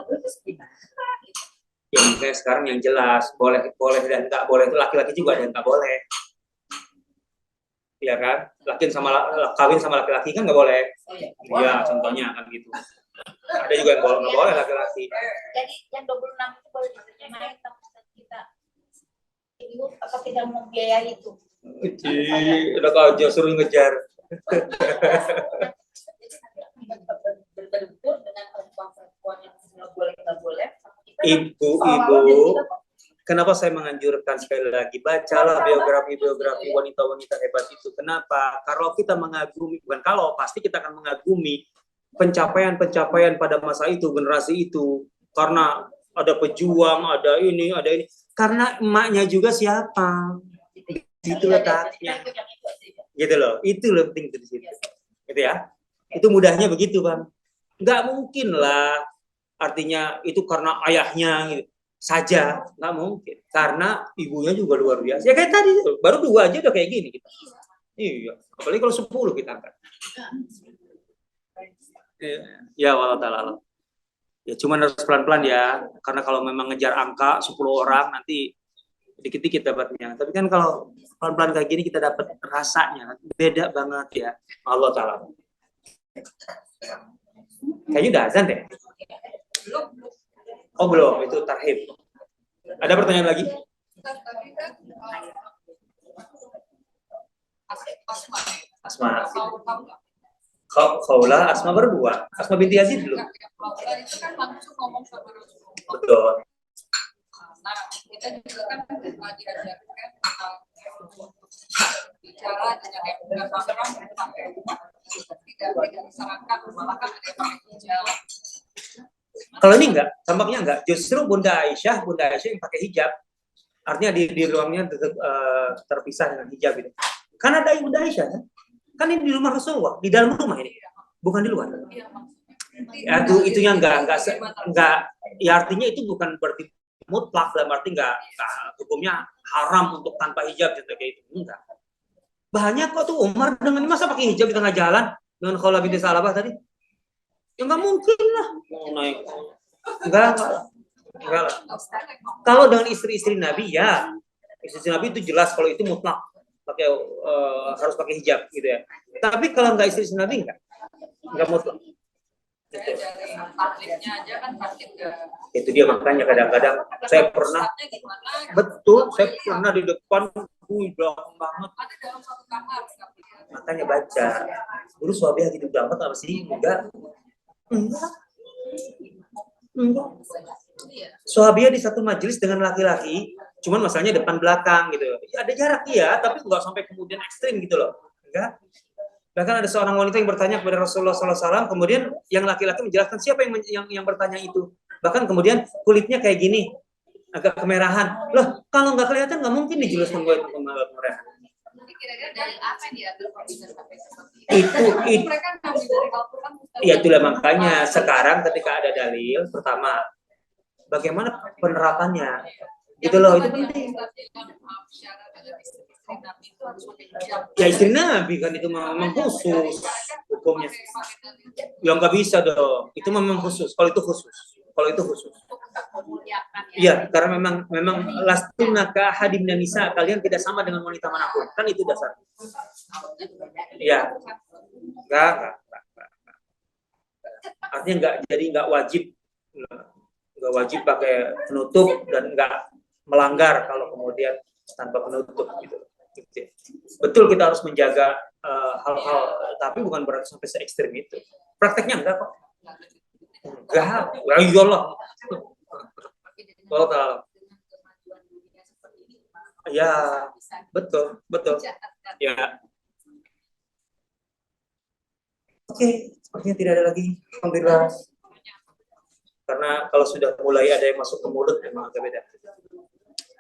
terus gimana? Ya makanya sekarang yang jelas boleh dan nggak boleh itu laki-laki juga ada yang nggak boleh, ya kan? Kawin sama laki-laki kan nggak boleh. Iya, contohnya kan gitu. Ada juga yang nggak boleh laki-laki. Jadi yang 26 itu boleh dicermai kita ibu apa tidak membiayai itu. Udah kau aja suruh ngejar. Berbentur dengan perempuan yang nggak boleh. Ibu, kenapa saya menganjurkan sekali lagi bacalah biografi wanita-wanita hebat itu. Kenapa? Kalau kita mengagumi, pasti kita akan mengagumi pencapaian pada masa itu, generasi itu, karena ada pejuang, ada ini. Karena emaknya juga siapa? Itu letaknya. Gitu loh. Itu loh penting di situ. Gitu ya. Itu mudahnya begitu, Bang. Nggak mungkin lah. Artinya itu karena ayahnya gitu saja, nggak mungkin. Karena ibunya juga luar biasa. Ya kayak tadi baru 2 aja udah kayak gini kita. Iya, apalagi kalau 10 kita angkat. Ya walau ta'ala. Ya cuman harus pelan-pelan ya. Karena kalau memang ngejar angka 10 orang nanti dikit-dikit dapatnya. Tapi kan kalau pelan-pelan kayak gini kita dapat rasanya. Beda banget ya. Allah ta'ala. Kayaknya udah azan deh. Oh belum, itu tarhib. Ada pertanyaan lagi? Asma. Khawlah, Asma berdua. Asma binti Yazid dulu. Itu kan langsung ngomong sama Rasulullah. Betul. Nah, kita juga kan diajarkan bicara dengan yang berpengalaman tidak disarankan malah kan ada yang pakai hijab. Kalau ini tampaknya enggak. Justru Bunda Aisyah yang pakai hijab. Artinya di ruangnya terpisah dengan hijab itu. Kan ada Bunda Aisyah kan ini di rumah Rasulullah, di dalam rumah ini, bukan di luar. Ya, itunya enggak. Ya artinya itu bukan berarti mutlak, dalam arti enggak hukumnya haram untuk tanpa hijab gitu kayak itu. Enggak. Banyak kok tuh Umar dengan masa pakai hijab di tengah jalan dengan Khawlah binti Salabah tadi. Ya nggak mungkin lah. Mau naik. Enggak lah. Enggak lah. Kalau dengan istri-istri Nabi ya, istri Nabi itu jelas kalau itu mutlak pakai harus pakai hijab gitu ya. Tapi kalau nggak istri Nabi enggak mutlak. Gitu. Aja kan Itu dia makanya kadang-kadang saya pernah saya pernah di depan belakang banget. ada dalam satu kamar. Makanya baca. Dulu suami gitu banget apa sih? Enggak. Sahabiah di satu majelis dengan laki-laki, cuman masalahnya depan belakang gitu. Ya, ada jarak iya, tapi nggak sampai kemudian ekstrim gitu loh. Enggak. Bahkan ada seorang wanita yang bertanya kepada Rasulullah SAW, kemudian yang laki-laki menjelaskan siapa yang bertanya itu. Bahkan kemudian kulitnya kayak gini, agak kemerahan. Loh, kalau nggak kelihatan nggak mungkin dijelaskan gue itu kemerahan. Kira-kira dari apa yang diambil kok bisa sampai seperti itu? Mereka ngambil dari Al-Quran. Ya itulah makanya sekarang ketika ada dalil, pertama bagaimana penerapannya, gitu loh, itu penting. Ya istri Nabi kan itu memang khusus hukumnya. Ya nggak bisa dong, itu memang khusus. Kalau itu khusus. Iya, karena memang lastuna ka hadim dan nisa, kalian tidak sama dengan wanita manapun. Kan itu dasar. Iya. Enggak. Artinya nggak wajib pakai penutup dan nggak melanggar kalau kemudian tanpa penutup gitu. Betul kita harus menjaga hal-hal, tapi bukan berarti sampai se ekstrim itu. Prakteknya enggak kok. Enggak, ya iyalah. Total. Ya, betul. Ya. Oke, sepertinya tidak ada lagi. Alhamdulillah. Karena kalau sudah mulai ada yang masuk ke mulut memang agak beda.